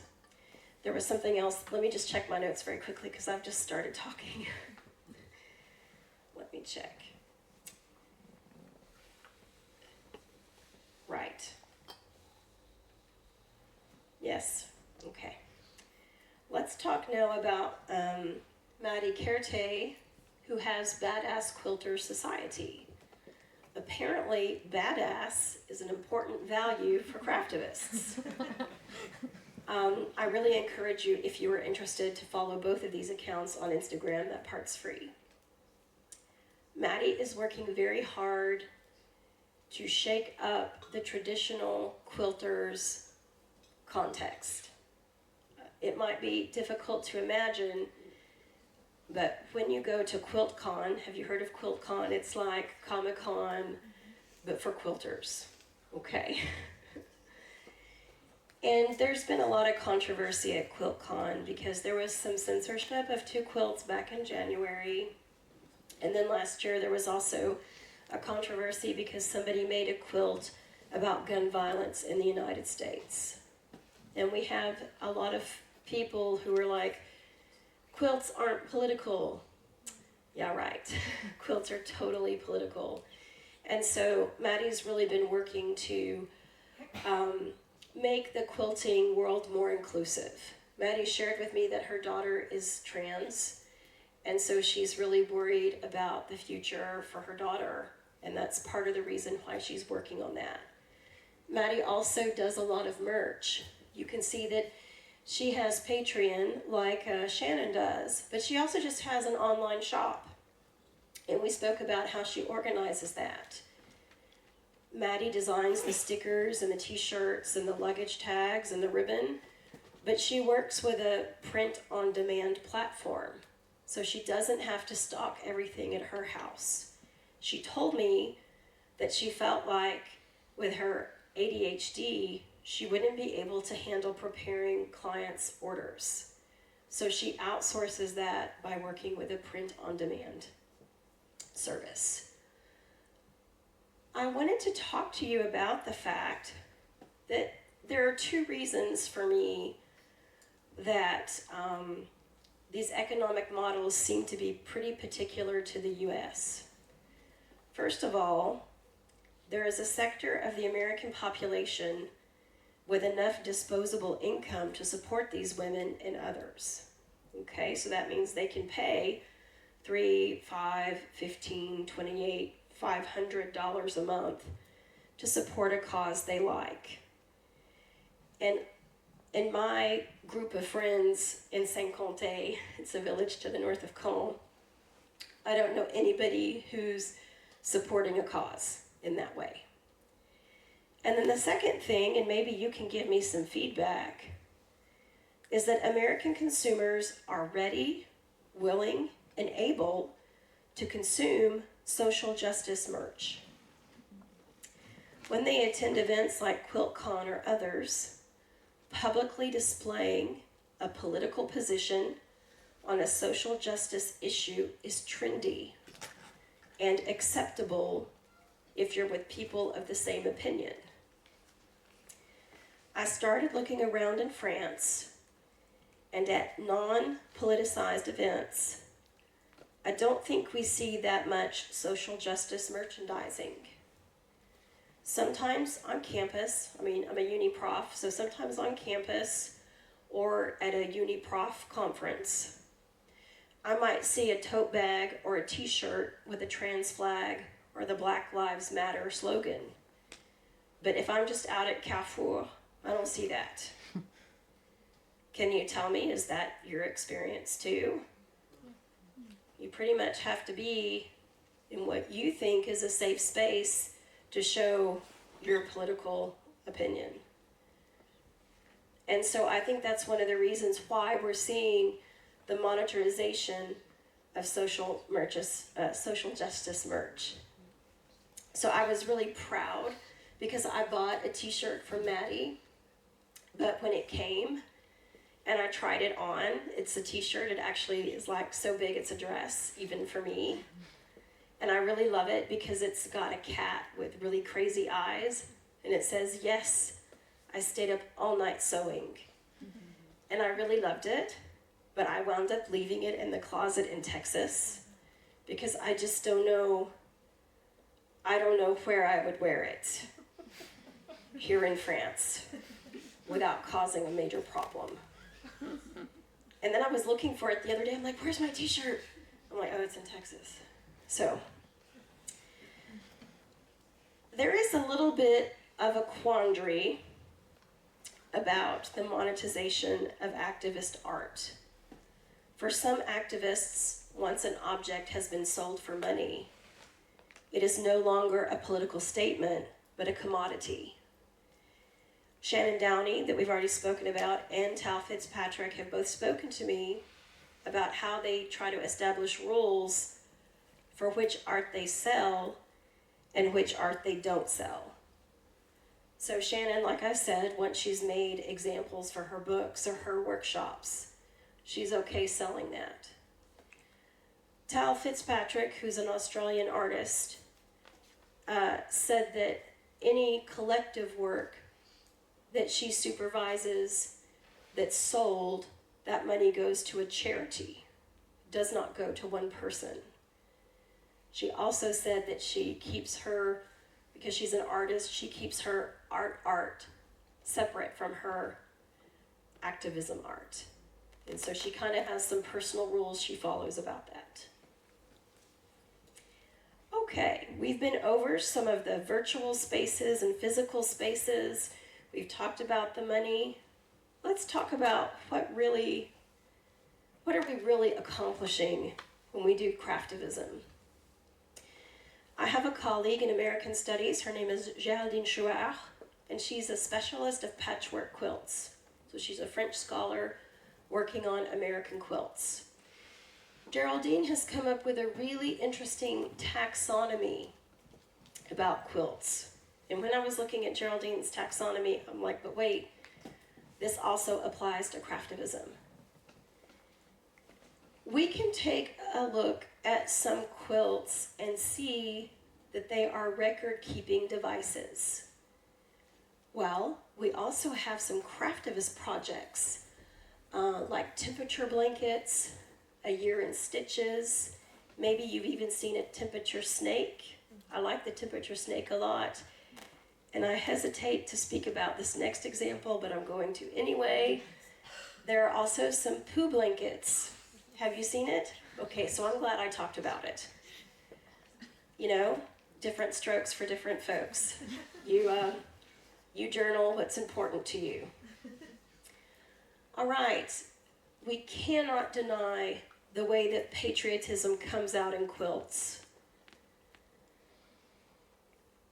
There was something else. Let me just check my notes very quickly because I've just started talking. Let me check. Right. Yes. Okay. Let's talk now about Maddie Kerte, who has Badass Quilter Society. Apparently, badass is an important value for craftivists. I really encourage you, if you are interested, to follow both of these accounts on Instagram. That part's free. Maddie is working very hard to shake up the traditional quilter's context. It might be difficult to imagine, but when you go to QuiltCon, have you heard of QuiltCon? It's like Comic-Con, but for quilters. Okay. And there's been a lot of controversy at QuiltCon because there was some censorship of 2 quilts back in January. And then last year there was also a controversy because somebody made a quilt about gun violence in the United States. And we have a lot of people who are like, quilts aren't political. Yeah, right. Quilts are totally political. And so Maddie's really been working to make the quilting world more inclusive. Maddie shared with me that her daughter is trans, and so she's really worried about the future for her daughter, and that's part of the reason why she's working on that. Maddie also does a lot of merch. You can see that she has Patreon like Shannon does, but she also just has an online shop, and we spoke about how she organizes that. Maddie designs the stickers and the t-shirts and the luggage tags and the ribbon, but she works with a print-on-demand platform, so she doesn't have to stock everything at her house. She told me that she felt like with her ADHD, she wouldn't be able to handle preparing clients' orders. So she outsources that by working with a print-on-demand service. I wanted to talk to you about the fact that there are 2 reasons for me that these economic models seem to be pretty particular to the US. First of all, there is a sector of the American population with enough disposable income to support these women and others. Okay, so that means they can pay $3, $5, $15, $28, $500 a month to support a cause they like. And in my group of friends in Saint-Comté, it's a village to the north of Caen, I don't know anybody who's supporting a cause in that way. And then the second thing, and maybe you can give me some feedback, is that American consumers are ready, willing, and able to consume social justice merch. When they attend events like QuiltCon or others, publicly displaying a political position on a social justice issue is trendy and acceptable if you're with people of the same opinion. I started looking around in France and at non-politicized events. I don't think we see that much social justice merchandising. Sometimes on campus, I'm a uni prof, so sometimes on campus or at a uni prof conference, I might see a tote bag or a t-shirt with a trans flag or the Black Lives Matter slogan. But if I'm just out at Carrefour, I don't see that. Can you tell me, is that your experience too? You pretty much have to be in what you think is a safe space to show your political opinion. And so I think that's one of the reasons why we're seeing the monetization of social justice merch. So I was really proud because I bought a t-shirt from Maddie, but when it came and I tried it on, it's a t-shirt, it actually is like so big it's a dress, even for me. And I really love it because it's got a cat with really crazy eyes, and it says, "Yes, I stayed up all night sewing." And I really loved it, but I wound up leaving it in the closet in Texas because I just don't know where I would wear it here in France without causing a major problem. And then I was looking for it the other day. I'm like, where's my t-shirt? I'm like, oh, it's in Texas. So there is a little bit of a quandary about the monetization of activist art. For some activists, once an object has been sold for money, it is no longer a political statement, but a commodity. Shannon Downey, that we've already spoken about, and Tal Fitzpatrick have both spoken to me about how they try to establish rules for which art they sell and which art they don't sell. So Shannon, like I said, once she's made examples for her books or her workshops, she's okay selling that. Tal Fitzpatrick, who's an Australian artist, said that any collective work that she supervises that's sold, that money goes to a charity, does not go to one person. She also said that she keeps her, because she's an artist, she keeps her art separate from her activism art. And so she kind of has some personal rules she follows about that. Okay, we've been over some of the virtual spaces and physical spaces. We've talked about the money. Let's talk about what are we really accomplishing when we do craftivism. I have a colleague in American Studies. Her name is Géraldine Chouard, and she's a specialist of patchwork quilts. So she's a French scholar working on American quilts. Geraldine has come up with a really interesting taxonomy about quilts. And when I was looking at Geraldine's taxonomy, I'm like, but wait, this also applies to craftivism. We can take a look at some quilts and see that they are record-keeping devices. Well, we also have some craftivist projects, like temperature blankets, a year in stitches. Maybe you've even seen a temperature snake. I like the temperature snake a lot. And I hesitate to speak about this next example, but I'm going to anyway. There are also some poo blankets. Have you seen it? Okay, so I'm glad I talked about it. You know, different strokes for different folks. You journal what's important to you. All right, we cannot deny the way that patriotism comes out in quilts.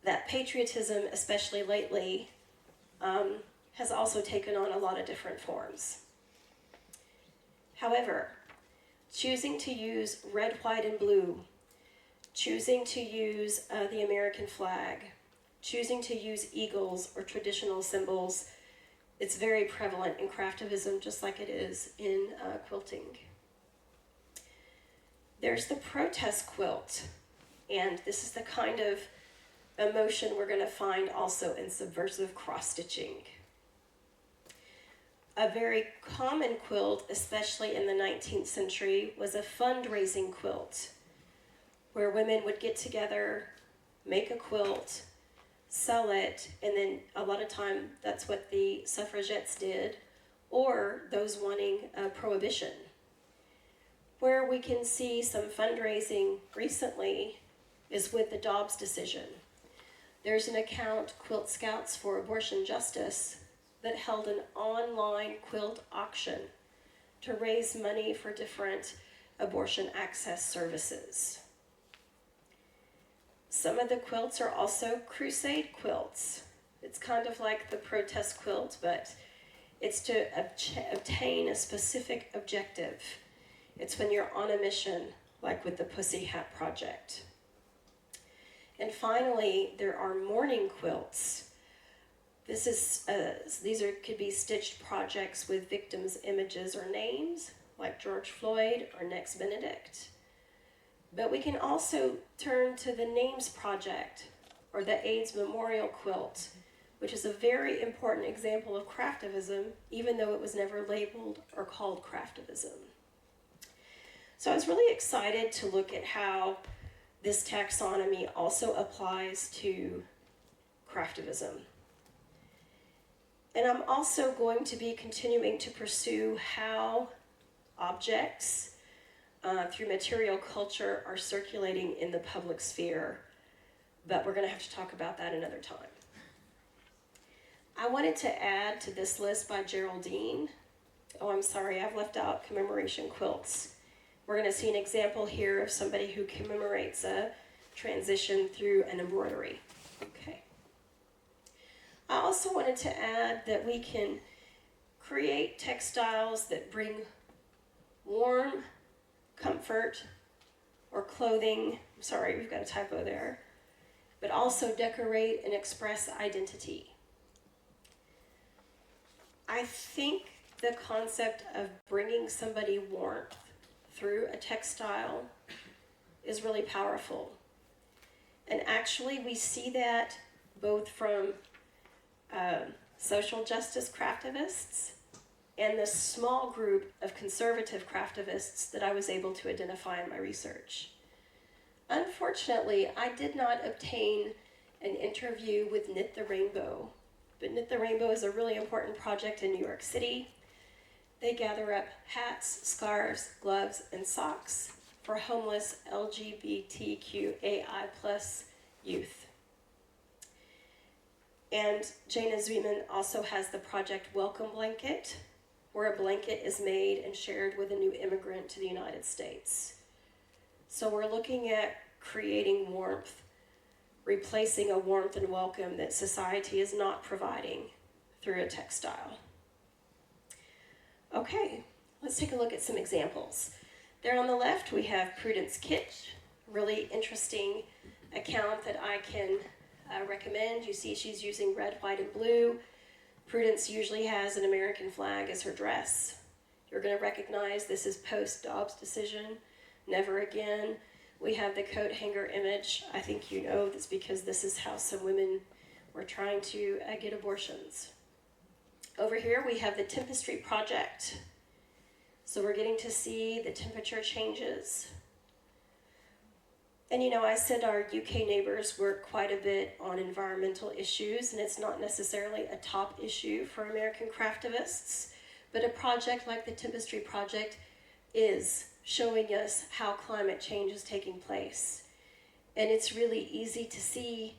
That patriotism, especially lately, has also taken on a lot of different forms. However, choosing to use red, white, and blue, choosing to use the American flag, choosing to use eagles or traditional symbols, it's very prevalent in craftivism, just like it is in quilting. There's the protest quilt, and this is the kind of emotion we're going to find also in subversive cross-stitching. a very common quilt, especially in the 19th century, was a fundraising quilt, where women would get together, make a quilt, sell it, and then a lot of time that's what the suffragettes did, or those wanting prohibition. Where we can see some fundraising recently is with the Dobbs decision. There's an account, Quilt Scouts for Abortion Justice, that held an online quilt auction to raise money for different abortion access services. Some of the quilts are also crusade quilts. It's kind of like the protest quilt, but it's to obtain a specific objective. It's when you're on a mission, like with the Pussy Hat Project. And finally, there are mourning quilts. These could be stitched projects with victims' images or names, like George Floyd or Next Benedict. But we can also turn to the Names Project or the AIDS Memorial Quilt, which is a very important example of craftivism, even though it was never labeled or called craftivism. So I was really excited to look at how this taxonomy also applies to craftivism. And I'm also going to be continuing to pursue how objects through material culture are circulating in the public sphere, but we're going to have to talk about that another time. I wanted to add to this list by Geraldine. Oh, I'm sorry, I've left out commemoration quilts. We're going to see an example here of somebody who commemorates a transition through an embroidery. Okay. I also wanted to add that we can create textiles that bring warmth, comfort, or clothing. I'm sorry, we've got a typo there. But also decorate and express identity. I think the concept of bringing somebody warmth through a textile is really powerful. And actually we see that both from social justice craftivists and the small group of conservative craftivists that I was able to identify in my research. Unfortunately, I did not obtain an interview with Knit the Rainbow, but Knit the Rainbow is a really important project in New York City. They gather up hats, scarves, gloves, and socks for homeless LGBTQAI+ youth. And Jana Zwiman also has the project Welcome Blanket, where a blanket is made and shared with a new immigrant to the United States. So we're looking at creating warmth, replacing a warmth and welcome that society is not providing through a textile. Okay, let's take a look at some examples. There on the left, we have Prudence Kitsch, really interesting account that I can recommend. You see she's using red, white, and blue. Prudence usually has an American flag as her dress. You're going to recognize this is post-Dobbs decision, never again. We have the coat hanger image. I think you know that's because this is how some women were trying to get abortions. Over here we have the Tempestry Project. So we're getting to see the temperature changes. And you know, I said our UK neighbors work quite a bit on environmental issues, and it's not necessarily a top issue for American craftivists, but a project like the Tempestry Project is showing us how climate change is taking place. And it's really easy to see,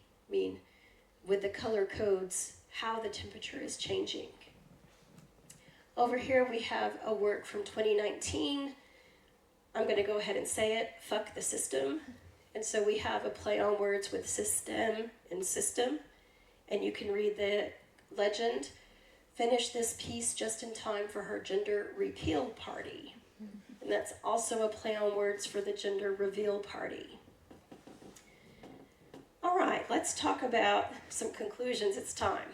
with the color codes, how the temperature is changing. Over here we have a work from 2019. I'm going to go ahead and say it, fuck the system. And so we have a play on words with system and system. And you can read the legend, finish this piece just in time for her gender repeal party. And that's also a play on words for the gender reveal party. All right, let's talk about some conclusions. It's time.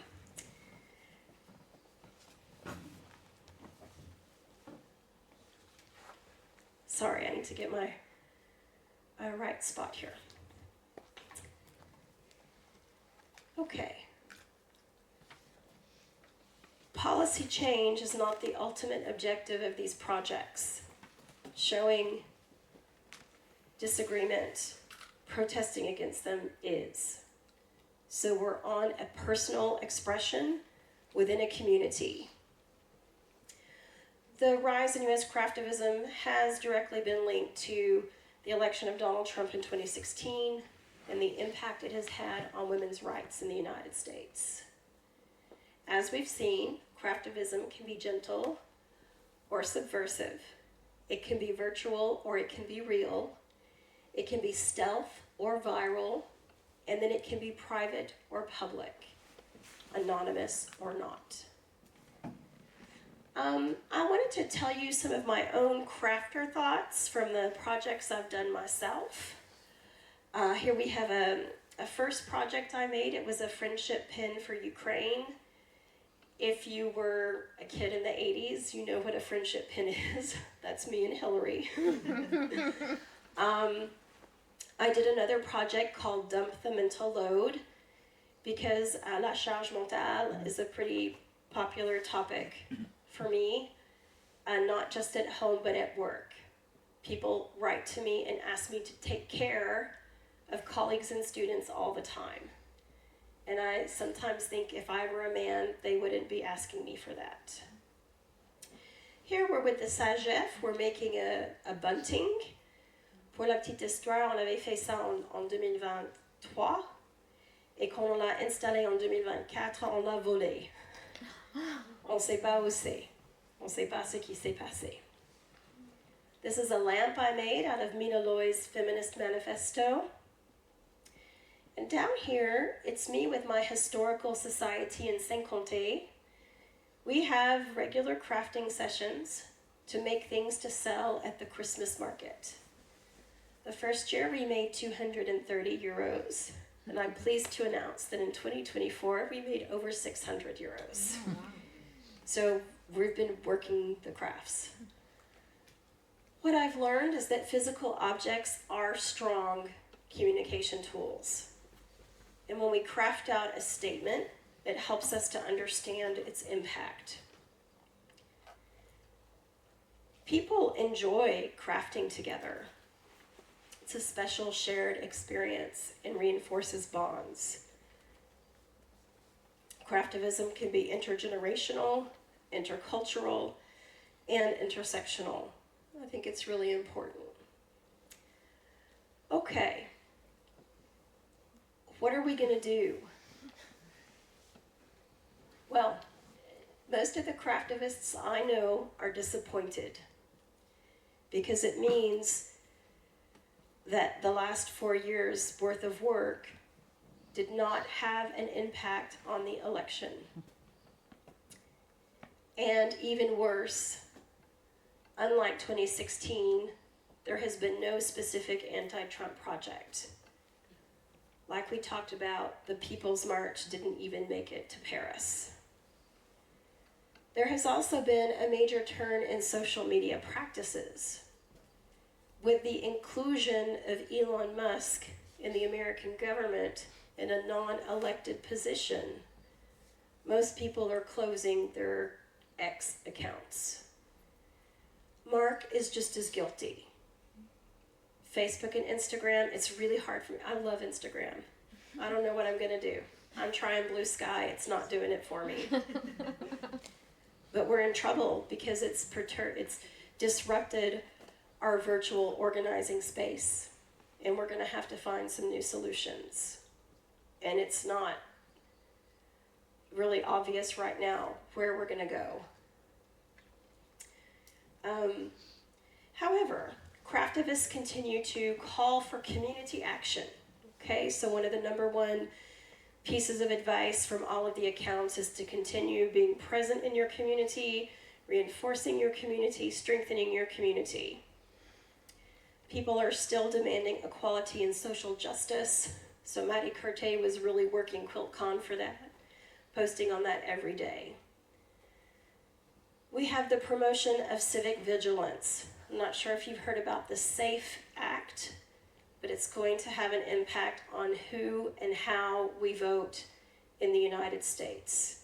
Sorry, I need to get my right spot here. Okay. policy change is not the ultimate objective of these projects. Showing disagreement, protesting against them is. So we're on a personal expression within a community. The rise in U.S. craftivism has directly been linked to the election of Donald Trump in 2016 and the impact it has had on women's rights in the United States. As we've seen, craftivism can be gentle or subversive. It can be virtual or it can be real. It can be stealth or viral, and then it can be private or public, anonymous or not. I wanted to tell you some of my own crafter thoughts from the projects I've done myself. Here we have a first project I made. It was a friendship pin for Ukraine. If you were a kid in the 80s, you know what a friendship pin is. That's me and Hillary. I did another project called Dump the Mental Load because la charge mentale is a pretty popular topic for me, not just at home but at work. People write to me and ask me to take care of colleagues and students all the time. And I sometimes think if I were a man, they wouldn't be asking me for that. Here we're with the SAGEF, we're making a bunting. Pour la petite histoire, on avait fait ça en 2023 et quand on l'a installé en 2024, on l'a volé. On ne sait pas où c'est. On ne sait pas ce qui s'est passé. This is a lamp I made out of Mina Loy's Feminist Manifesto. And down here, it's me with my historical society in Saint-Comté. We have regular crafting sessions to make things to sell at the Christmas market. The first year we made 230 euros, and I'm pleased to announce that in 2024 we made over 600 euros. Oh, wow. So we've been working the crafts. What I've learned is that physical objects are strong communication tools. And when we craft out a statement, it helps us to understand its impact. People enjoy crafting together. It's a special shared experience and reinforces bonds. Craftivism can be intergenerational, intercultural, and intersectional. I think it's really important. Okay. What are we going to do? Well, most of the craftivists I know are disappointed because it means that the last 4 years' worth of work did not have an impact on the election. And even worse, unlike 2016, there has been no specific anti-Trump project. Like we talked about, the People's March didn't even make it to Paris. There has also been a major turn in social media practices. With the inclusion of Elon Musk in the American government in a non-elected position, most people are closing their X accounts. Mark is just as guilty. Facebook and Instagram, it's really hard for me. I love Instagram. I don't know what I'm going to do. I'm trying Blue Sky. It's not doing it for me. But we're in trouble because it's disrupted our virtual organizing space. And we're going to have to find some new solutions. And it's not really obvious right now where we're going to go. However, craftivists continue to call for community action. Okay, so one of the number one pieces of advice from all of the accounts is to continue being present in your community, reinforcing your community, strengthening your community. People are still demanding equality and social justice. So Maddie Curte was really working QuiltCon for that, posting on that every day. We have the promotion of civic vigilance. I'm not sure if you've heard about the SAFE Act, but it's going to have an impact on who and how we vote in the United States.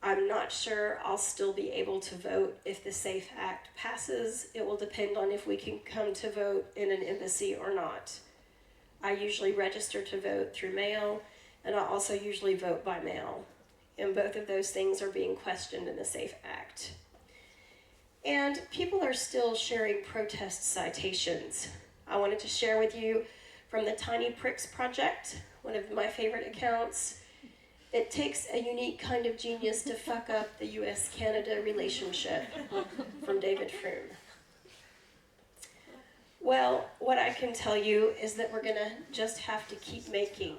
I'm not sure I'll still be able to vote if the SAFE Act passes. It will depend on if we can come to vote in an embassy or not. I usually register to vote through mail, and I also usually vote by mail. And both of those things are being questioned in the SAFE Act. And people are still sharing protest citations. I wanted to share with you from the Tiny Pricks Project, one of my favorite accounts. It takes a unique kind of genius to fuck up the US-Canada relationship, from David Froome. Well, what I can tell you is that we're gonna just have to keep making,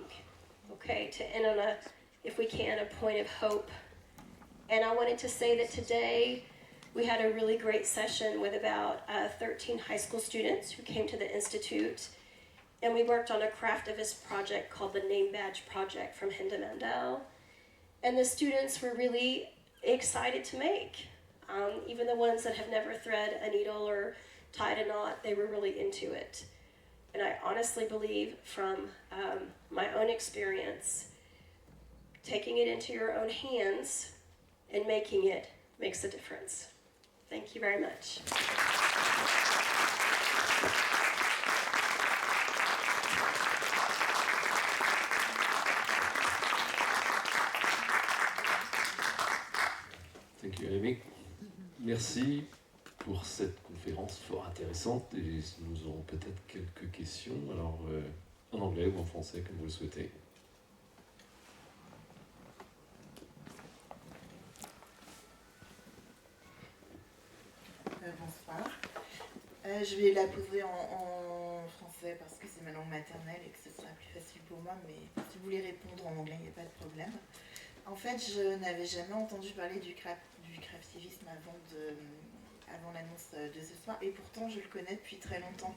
okay, to end on a, if we can, a point of hope. And I wanted to say that today we had a really great session with about 13 high school students who came to the Institute, and we worked on a craftivist project called the Name Badge Project from Hinda Mandel. And the students were really excited to make. Even the ones that have never thread a needle or tied a knot, they were really into it. And I honestly believe from my own experience, taking it into your own hands and making it makes a difference. Thank you very much. Thank you, Amy. Merci pour cette conférence fort intéressante et nous aurons peut-être quelques questions, alors en anglais ou en français, comme vous le souhaitez. Bonsoir. Je vais la poser en français parce que c'est ma langue maternelle et que ce sera plus facile pour moi, mais si vous voulez répondre en anglais, il n'y a pas de problème. En fait, je n'avais jamais entendu parler du craftivisme avant l'annonce de ce soir, et pourtant je le connais depuis très longtemps.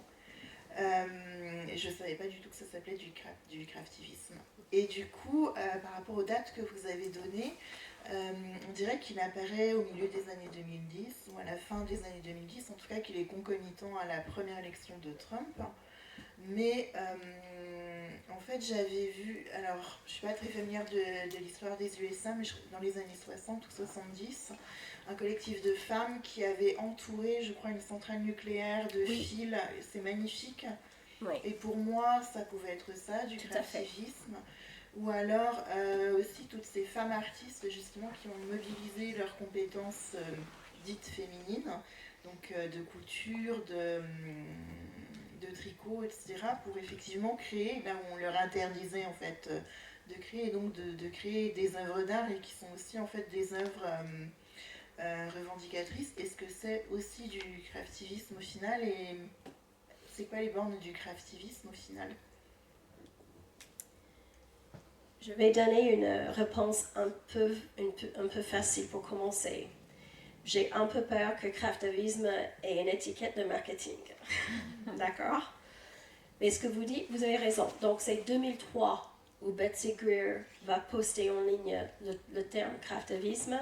Je ne savais pas du tout que ça s'appelait du craftivisme. Et du coup, par rapport aux dates que vous avez données, on dirait qu'il apparaît au milieu des années 2010, ou à la fin des années 2010, en tout cas qu'il est concomitant à la première élection de Trump. Mais en fait, j'avais vu, alors je ne suis pas très familière de l'histoire des USA, mais dans les années 60 ou 70, un collectif de femmes qui avait entouré, je crois, une centrale nucléaire de fils. C'est magnifique. Oui. Et pour moi, ça pouvait être ça, du craftivisme. Ou alors aussi toutes ces femmes artistes, justement, qui ont mobilisé leurs compétences dites féminines, donc de couture, de tricot, etc., pour effectivement créer, là où on leur interdisait en fait de créer, et donc de créer des œuvres d'art et qui sont aussi en fait des œuvres revendicatrices. Est-ce que c'est aussi du craftivisme au final, et c'est quoi les bornes du craftivisme au final? Je vais donner une réponse un peu facile pour commencer. J'ai un peu peur que craftivisme est une étiquette de marketing. D'accord? Mais ce que vous dites, vous avez raison. Donc c'est 2003 où Betsy Greer va poster en ligne le terme craftivisme.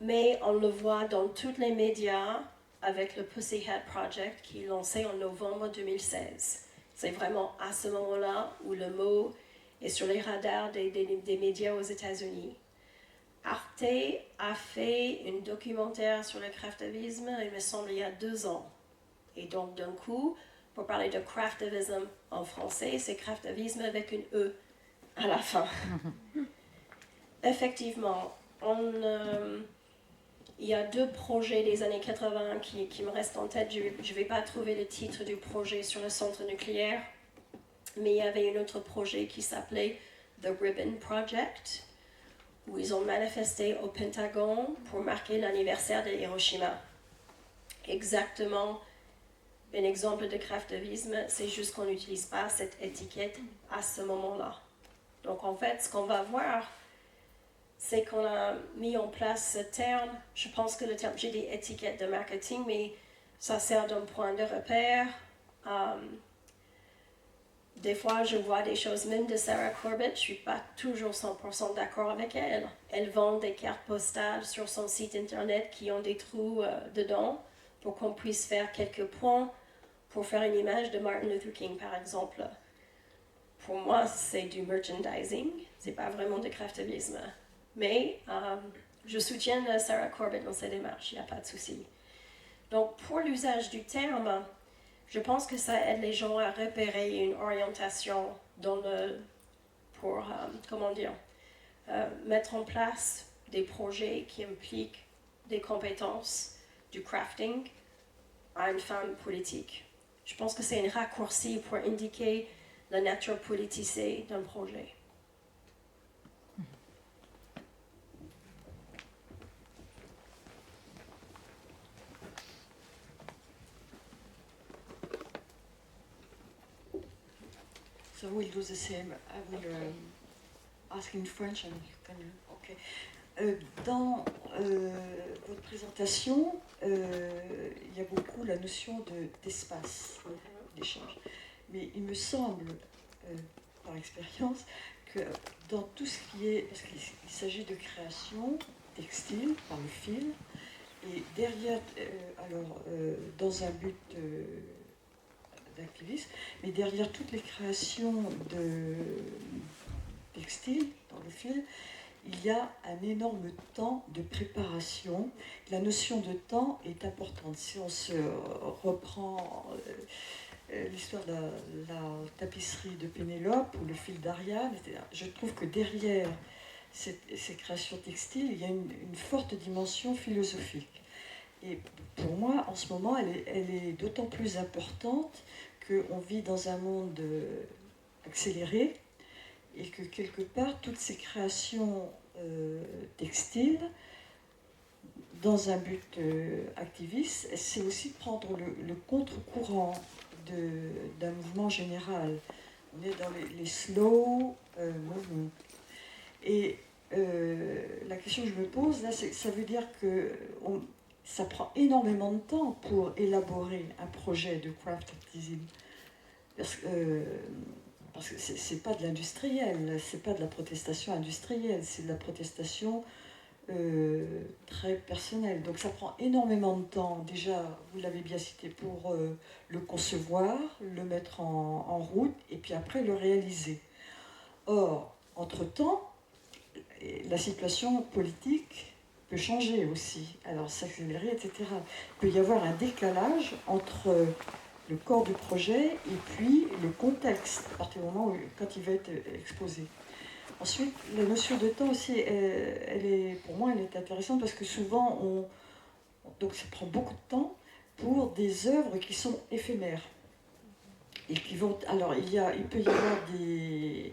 Mais on le voit dans tous les médias avec le Pussycat Project qui est lancé en novembre 2016. C'est vraiment à ce moment-là où le mot est sur les radars des médias aux États-Unis. Arte a fait un documentaire sur le craftivisme, il me semble, il y a 2 ans. Et donc, d'un coup, pour parler de craftivism en français, c'est craftivisme avec une E à la fin. Effectivement, il y a 2 projets des années 80 qui me restent en tête. Je ne vais pas trouver le titre du projet sur le centre nucléaire, mais il y avait un autre projet qui s'appelait The Ribbon Project, où ils ont manifesté au Pentagone pour marquer l'anniversaire de Hiroshima. Exactement un exemple de craftivisme, c'est juste qu'on n'utilise pas cette étiquette à ce moment-là. Donc en fait, ce qu'on va voir, c'est qu'on a mis en place ce terme. Je pense que le terme, j'ai des étiquettes de marketing, mais ça sert d'un point de repère. Des fois, je vois des choses, même de Sarah Corbett, je ne suis pas toujours 100% d'accord avec elle. Elle vend des cartes postales sur son site internet qui ont des trous dedans pour qu'on puisse faire quelques points pour faire une image de Martin Luther King, par exemple. pour moi, c'est du merchandising, c'est pas vraiment du craftivisme. Mais je soutiens Sarah Corbett dans sa démarche, il n'y a pas de souci. Donc, pour l'usage du terme, je pense que ça aide les gens à repérer une orientation pour mettre en place des projets qui impliquent des compétences du crafting à une fin politique. Je pense que c'est un raccourci pour indiquer la nature politisée d'un projet. So we'll do the same. I will ask in French and you can. Okay. Dans votre présentation, il y a beaucoup la notion d'espace, d'échange. Mais il me semble, par expérience, que dans tout ce qui est, parce qu'il s'agit de création textile par le fil, et derrière, dans un but d'activisme, mais derrière toutes les créations de textile dans le fil, il y a un énorme temps de préparation. La notion de temps est importante. Si on se reprend l'histoire de la tapisserie de Pénélope ou le fil d'Ariane, je trouve que derrière ces créations textiles, il y a une forte dimension philosophique. Et pour moi, en ce moment, elle est d'autant plus importante qu'on vit dans un monde accéléré et que quelque part, toutes ces créations textiles, dans un but activiste, c'est aussi prendre le contre-courant d'un mouvement général. On est dans les slow movements. Et la question que je me pose, là, ça veut dire que ça prend énormément de temps pour élaborer un projet de craftivism. Parce que c'est pas de l'industriel, c'est pas de la protestation industrielle, c'est de la protestation très personnelle. Donc ça prend énormément de temps, déjà, vous l'avez bien cité, pour le concevoir, le mettre en route, et puis après le réaliser. Or, entre-temps, la situation politique peut changer aussi, alors s'accélérer, etc. Il peut y avoir un décalage entre le corps du projet et puis le contexte, à partir du moment où, quand il va être exposé. Ensuite, la notion de temps aussi, pour moi, elle est intéressante parce que souvent, donc ça prend beaucoup de temps pour des œuvres qui sont éphémères. Et qui vont, alors, il peut y avoir des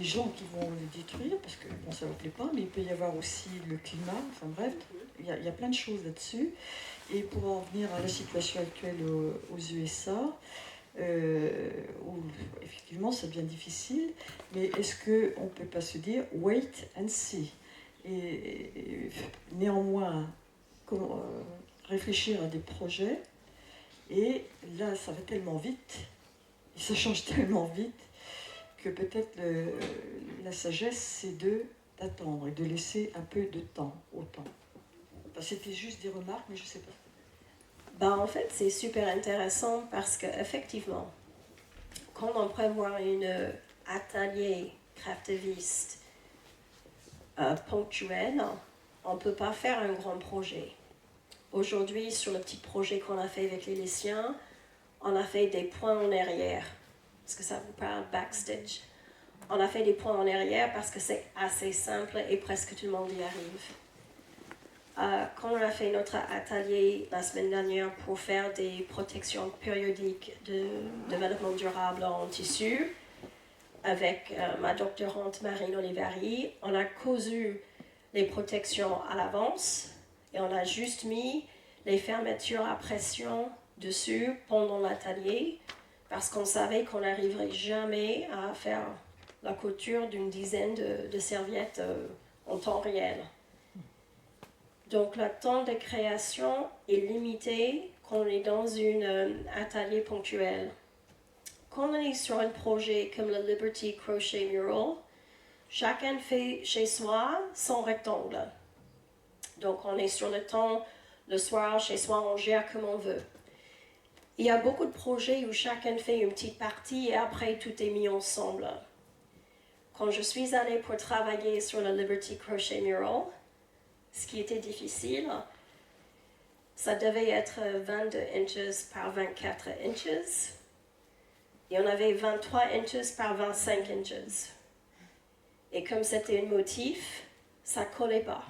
gens qui vont le détruire, parce que bon, ça ne leur plaît pas, mais il peut y avoir aussi le climat, enfin bref, il y a plein de choses là-dessus. Et pour en venir à la situation actuelle aux USA, où effectivement ça devient difficile, mais est-ce qu'on ne peut pas se dire « wait and see » et néanmoins réfléchir à des projets, et là ça va tellement vite, et ça change tellement vite, que peut-être la sagesse, c'est d'attendre et de laisser un peu de temps au temps. Enfin, c'était juste des remarques, mais je ne sais pas. Ben, en fait, c'est super intéressant parce qu'effectivement, quand on prévoit un atelier craftiviste ponctuel, on ne peut pas faire un grand projet. Aujourd'hui, sur le petit projet qu'on a fait avec les lycéens, on a fait des points en arrière. Est-ce que ça vous parle, backstitch? On a fait des points en arrière parce que c'est assez simple et presque tout le monde y arrive. Quand on a fait notre atelier la semaine dernière pour faire des protections périodiques de développement durable en tissu, avec ma doctorante Marine Oliveri, on a cousu les protections à l'avance et on a juste mis les fermetures à pression dessus pendant l'atelier parce qu'on savait qu'on n'arriverait jamais à faire la couture d'une dizaine de serviettes en temps réel. Donc le temps de création est limité quand on est dans un atelier ponctuel. Quand on est sur un projet comme le Liberty Crochet Mural, chacun fait chez soi son rectangle. Donc on est sur le temps, le soir, chez soi, on gère comme on veut. Il y a beaucoup de projets où chacun fait une petite partie et après tout est mis ensemble. Quand je suis allée pour travailler sur le Liberty Crochet Mural, ce qui était difficile, ça devait être 22 inches par 24 inches. Et on avait 23 inches par 25 inches. Et comme c'était un motif, ça ne collait pas.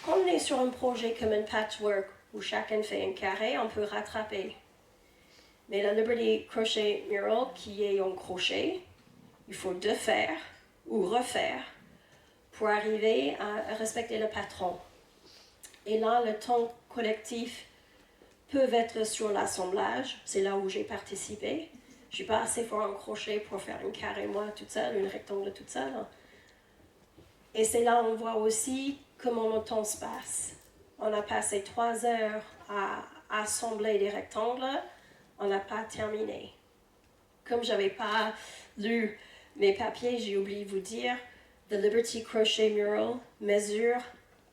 Quand on est sur un projet comme un patchwork où chacun fait un carré, on peut rattraper. Mais la Liberty Crochet Mural, qui est en crochet, il faut défaire ou refaire pour arriver à respecter le patron. Et là, le temps collectif peut être sur l'assemblage, c'est là où j'ai participé. Je ne suis pas assez fort en crochet pour faire un carré moi toute seule, une rectangle toute seule. Et c'est là où on voit aussi comment le temps se passe. On a passé 3 heures à assembler des rectangles, on n'a pas terminé. Comme je n'avais pas lu mes papiers, j'ai oublié de vous dire, The Liberty Crochet Mural mesure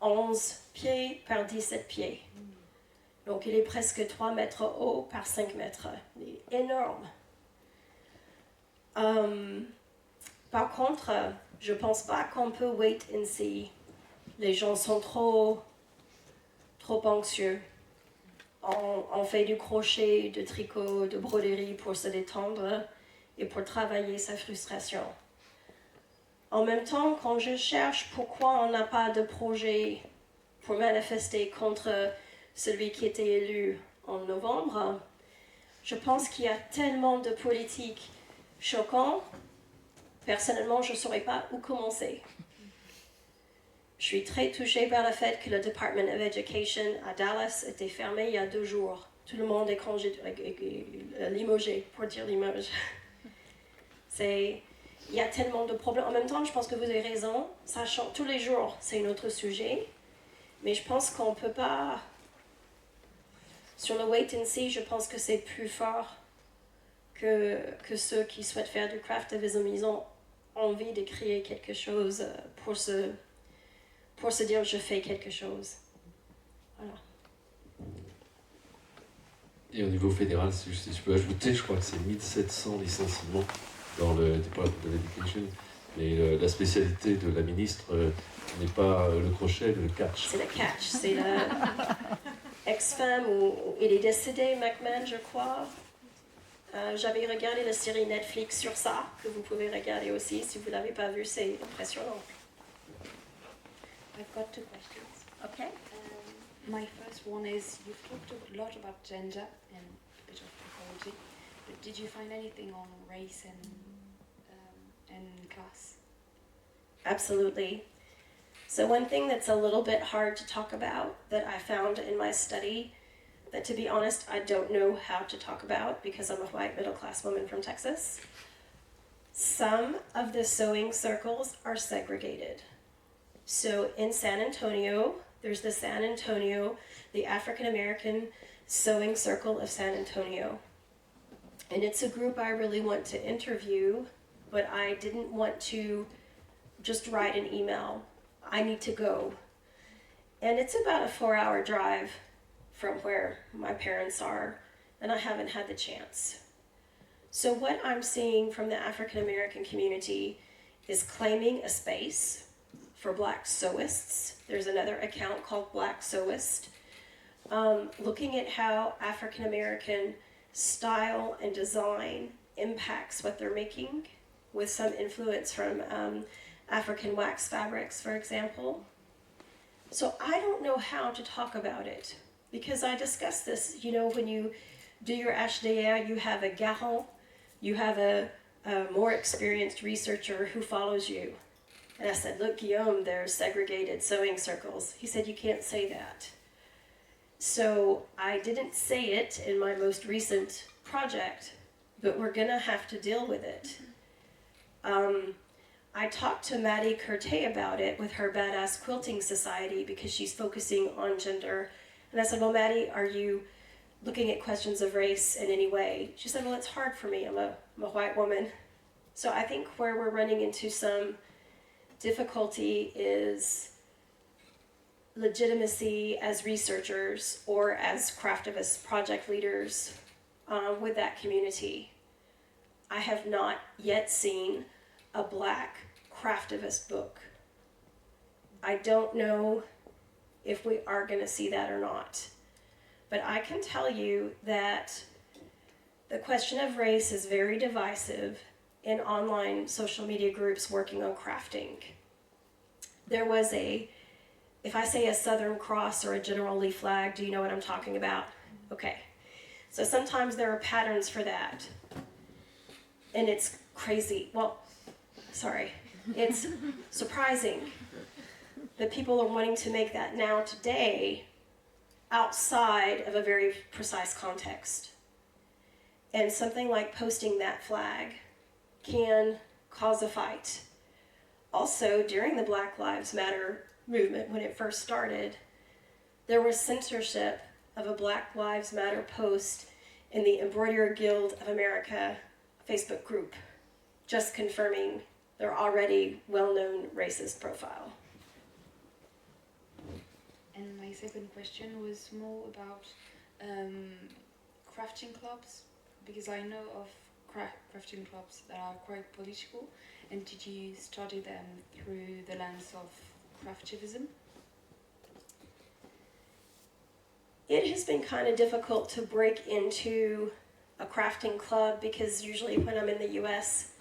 11 pieds par 17 pieds. Donc il est presque 3 mètres haut par 5 mètres. Il est énorme. Par contre, je ne pense pas qu'on peut wait and see. Les gens sont trop anxieux. On fait du crochet, du tricot, de broderie pour se détendre et pour travailler sa frustration. En même temps, quand je cherche pourquoi on n'a pas de projet pour manifester contre celui qui était élu en novembre, je pense qu'il y a tellement de politiques choquantes. Personnellement, je ne saurais pas où commencer. Je suis très touchée par le fait que le Department of Education à Dallas était fermé il y a 2 jours. Tout le monde est limogé, pour dire limoges. Il y a tellement de problèmes. En même temps, je pense que vous avez raison. Ça change tous les jours, c'est un autre sujet. Mais je pense qu'on ne peut pas... Sur le wait and see, je pense que c'est plus fort que ceux qui souhaitent faire du craftivism. Ils ont envie de créer quelque chose pour se dire je fais quelque chose. Voilà. Et au niveau fédéral, si je peux ajouter, je crois que c'est 1700 licenciements dans le Department of Education. Mais la spécialité de la ministre n'est pas le crochet, mais le catch. C'est le catch, c'est le ex-femme où il est décédé, McMahon, je crois. J'avais regardé la série Netflix sur ça, que vous pouvez regarder aussi. Si vous ne l'avez pas vu, c'est impressionnant. I've got 2 questions. Okay. My first one is, you've talked a lot about gender and a bit of psychology, but did you find anything on race and class? Absolutely. So one thing that's a little bit hard to talk about that I found in my study, that to be honest, I don't know how to talk about because I'm a white middle-class woman from Texas. Some of the sewing circles are segregated. So in San Antonio, there's the African American Sewing Circle of San Antonio. And it's a group I really want to interview, but I didn't want to just write an email. I need to go. And it's about a 4-hour drive from where my parents are, and I haven't had the chance. So what I'm seeing from the African American community is claiming a space for Black sewists. There's another account called Black Sewist. Looking at how African American style and design impacts what they're making, with some influence from African wax fabrics, for example. So I don't know how to talk about it, because I discussed this, when you do your HDR, you have a garant, you have a more experienced researcher who follows you. And I said, look, Guillaume, there's segregated sewing circles. He said, you can't say that. So I didn't say it in my most recent project, but we're gonna have to deal with it. I talked to Maddie Curté about it with her Badass Quilting Society because she's focusing on gender. And I said, well, Maddie, are you looking at questions of race in any way? She said, well, it's hard for me. I'm a white woman. So I think where we're running into some difficulty is legitimacy as researchers or as craftivist project leaders with that community. I have not yet seen a Black craftivist book. I don't know if we are going to see that or not. But I can tell you that the question of race is very divisive in online social media groups working on crafting. There was if I say a Southern Cross or a General Lee flag, do you know what I'm talking about? Okay. So sometimes there are patterns for that. And it's crazy. Well, sorry. It's surprising that people are wanting to make that now today outside of a very precise context. And something like posting that flag can cause a fight. Also, during the Black Lives Matter movement, when it first started, there was censorship of a Black Lives Matter post in the Embroiderer Guild of America Facebook group, just confirming their already well-known racist profile. And my second question was more about crafting clubs, because I know of crafting clubs that are quite political. And did you study them through the lens of craftivism? It has been kind of difficult to break into a crafting club because usually when I'm in the US,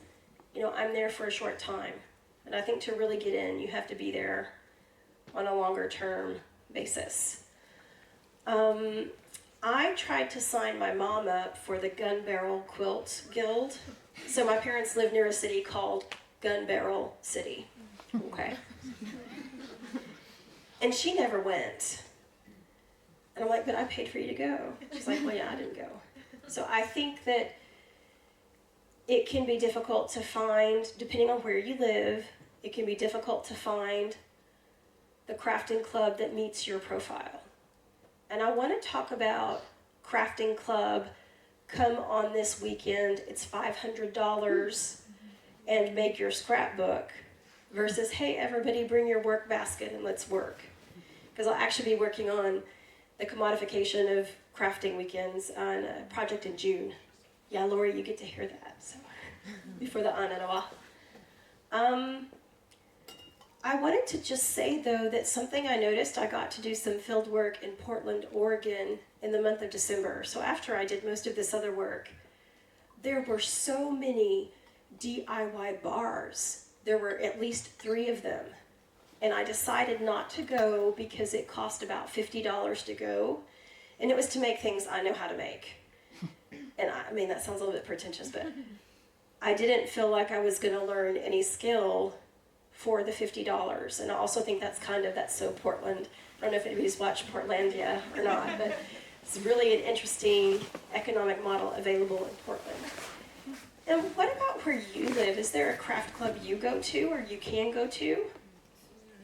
I'm there for a short time. And I think to really get in, you have to be there on a longer term basis. I tried to sign my mom up for the Gun Barrel Quilt Guild. So my parents lived near a city called Gun Barrel City. Okay. And she never went. And I'm like, but I paid for you to go. She's like, well, yeah, I didn't go. So I think that it can be difficult to find, depending on where you live, it can be difficult to find the crafting club that meets your profile. And I want to talk about crafting club, come on this weekend, it's $500 and make your scrapbook, versus, hey, everybody bring your work basket and let's work. Because I'll actually be working on the commodification of crafting weekends on a project in June. Yeah, Lori, you get to hear that, so before the Ananoa. I wanted to just say, though, that something I noticed, I got to do some field work in Portland, Oregon in the month of December. So after I did most of this other work, there were so many DIY bars. There were at least 3 of them. And I decided not to go because it cost about $50 to go. And it was to make things I know how to make. And I mean, that sounds a little bit pretentious, but I didn't feel like I was going to learn any skill for the $50. And I also think that's so Portland. I don't know if anybody's watched Portlandia or not, but it's really an interesting economic model available in Portland. And what about where you live? Is there a craft club you go to or you can go to?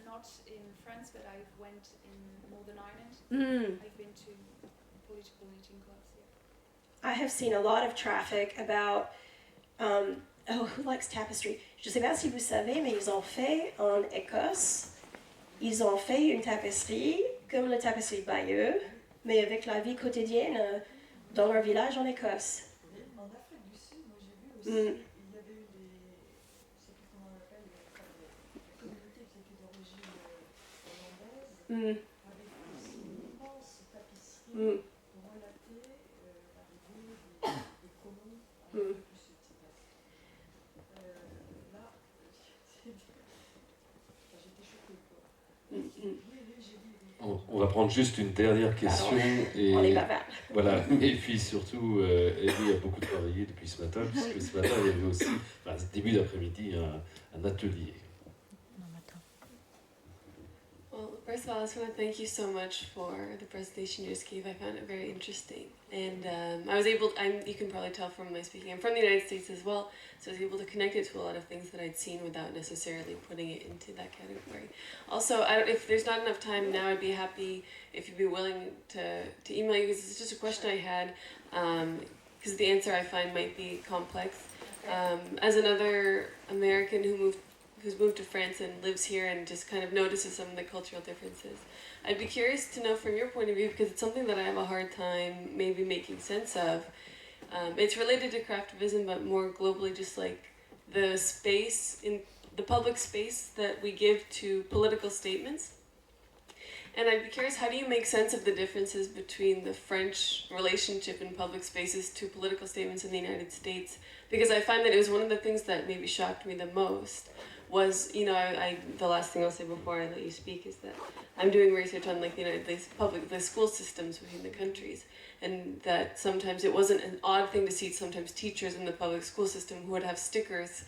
Not in France, but I went in Northern Ireland. I've been to political knitting clubs here. I have seen a lot of traffic about, who likes tapestry? Je sais pas si vous savez, mais ils ont fait en Écosse, ils ont fait une tapisserie comme la tapisserie Bayeux, mais avec la vie quotidienne dans leur village en Écosse. En Afrique du Sud, moi j'ai vu aussi, il y avait eu des, je sais plus comment on appelle, des communautés qui étaient d'origine hollandaise, avec des immenses tapisseries pour relater l'arrivée des colons en Afrique du Sud. Là, j'étais choquée, quoi. On va prendre juste une dernière question. Et On est bavard. voilà, et puis surtout, Ellie a beaucoup travaillé depuis ce matin, puisque ce matin, il y avait aussi, début d'après-midi, un atelier. Well, first of all, I just want to thank you so much for the presentation you just gave. I found it very interesting. And I was able, you can probably tell from my speaking, I'm from the United States as well, so I was able to connect it to a lot of things that I'd seen without necessarily putting it into that category. Also, if there's not enough time now, I'd be happy if you'd be willing to email you, because it's just a question I had, because the answer I find might be complex. As another American who moved who's moved to France and lives here and just kind of notices some of the cultural differences. I'd be curious to know from your point of view, because it's something that I have a hard time maybe making sense of. It's related to craftivism, but more globally, just like the space, in the public space that we give to political statements. And I'd be curious, how do you make sense of the differences between the French relationship in public spaces to political statements in the United States? Because I find that it was one of the things that maybe shocked me the most was, you know, the last thing I'll say before I let you speak is that I'm doing research on like the school systems between the countries, and that sometimes it wasn't an odd thing to see sometimes teachers in the public school system who would have stickers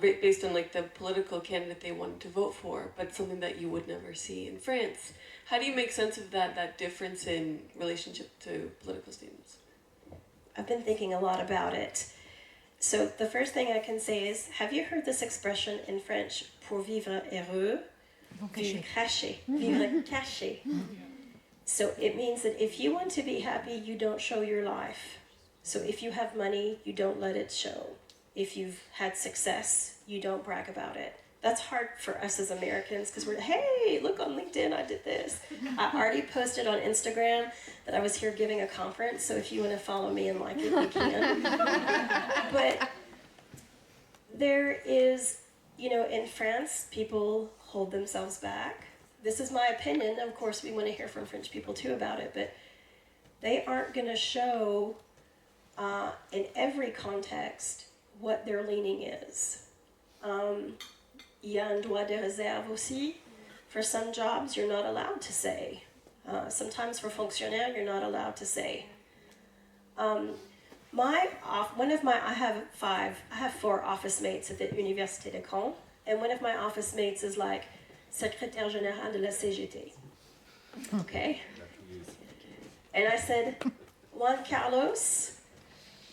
based on like the political candidate they wanted to vote for, but something that you would never see in France. How do you make sense of that difference in relationship to political statements? I've been thinking a lot about it. So the first thing I can say is, have you heard this expression in French, pour vivre heureux, vivre caché, vivre caché. So it means that if you want to be happy, you don't show your life. So if you have money, you don't let it show. If you've had success, you don't brag about it. That's hard for us as Americans because we're, hey, look on LinkedIn, I did this. I already posted on Instagram that I was here giving a conference, so if you want to follow me and like it, you can. But there is, you know, in France, people hold themselves back. This is my opinion. Of course, we want to hear from French people too about it, but they aren't going to show in every context what their leaning is. Il y a un droit de réserve aussi. For some jobs, you're not allowed to say. Sometimes for fonctionnaire, you're not allowed to say. I have 4 office mates at the Université de Caen, and one of my office mates is like secrétaire générale de la CGT. Okay? And I said, Juan Carlos,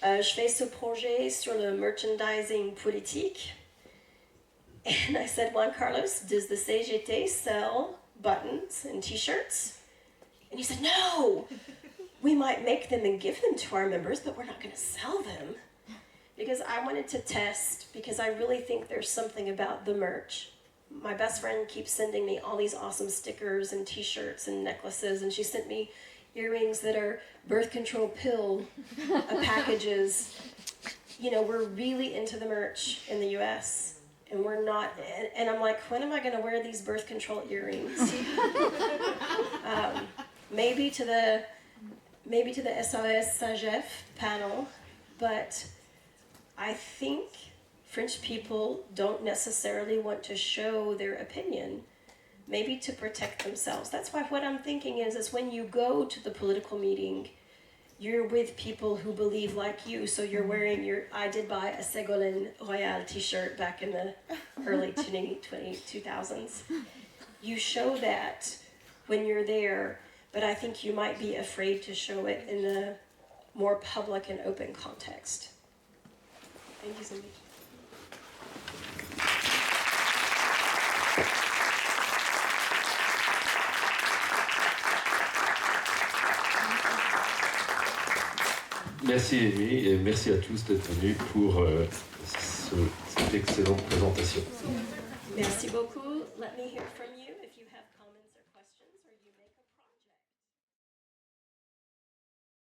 je fais ce projet sur le merchandising politique. And I said, Juan Carlos, does the CGT sell buttons and t-shirts? And he said, no, we might make them and give them to our members, but we're not going to sell them. Because I wanted to test, because I really think there's something about the merch. My best friend keeps sending me all these awesome stickers and t-shirts and necklaces, and she sent me earrings that are birth control pill packages. You know, we're really into the merch in the US. And we're not, and I'm like, when am I going to wear these birth control earrings? Maybe to the SOS SAGEF panel, but I think French people don't necessarily want to show their opinion, maybe to protect themselves. That's why what I'm thinking is when you go to the political meeting, you're with people who believe like you, so you're wearing I did buy a Ségolène Royal t-shirt back in the early 2000s. You show that when you're there, but I think you might be afraid to show it in a more public and open context. Thank you so much. Merci Amy et merci à tous d'être venus pour cette excellente présentation. Merci beaucoup. Let me hear from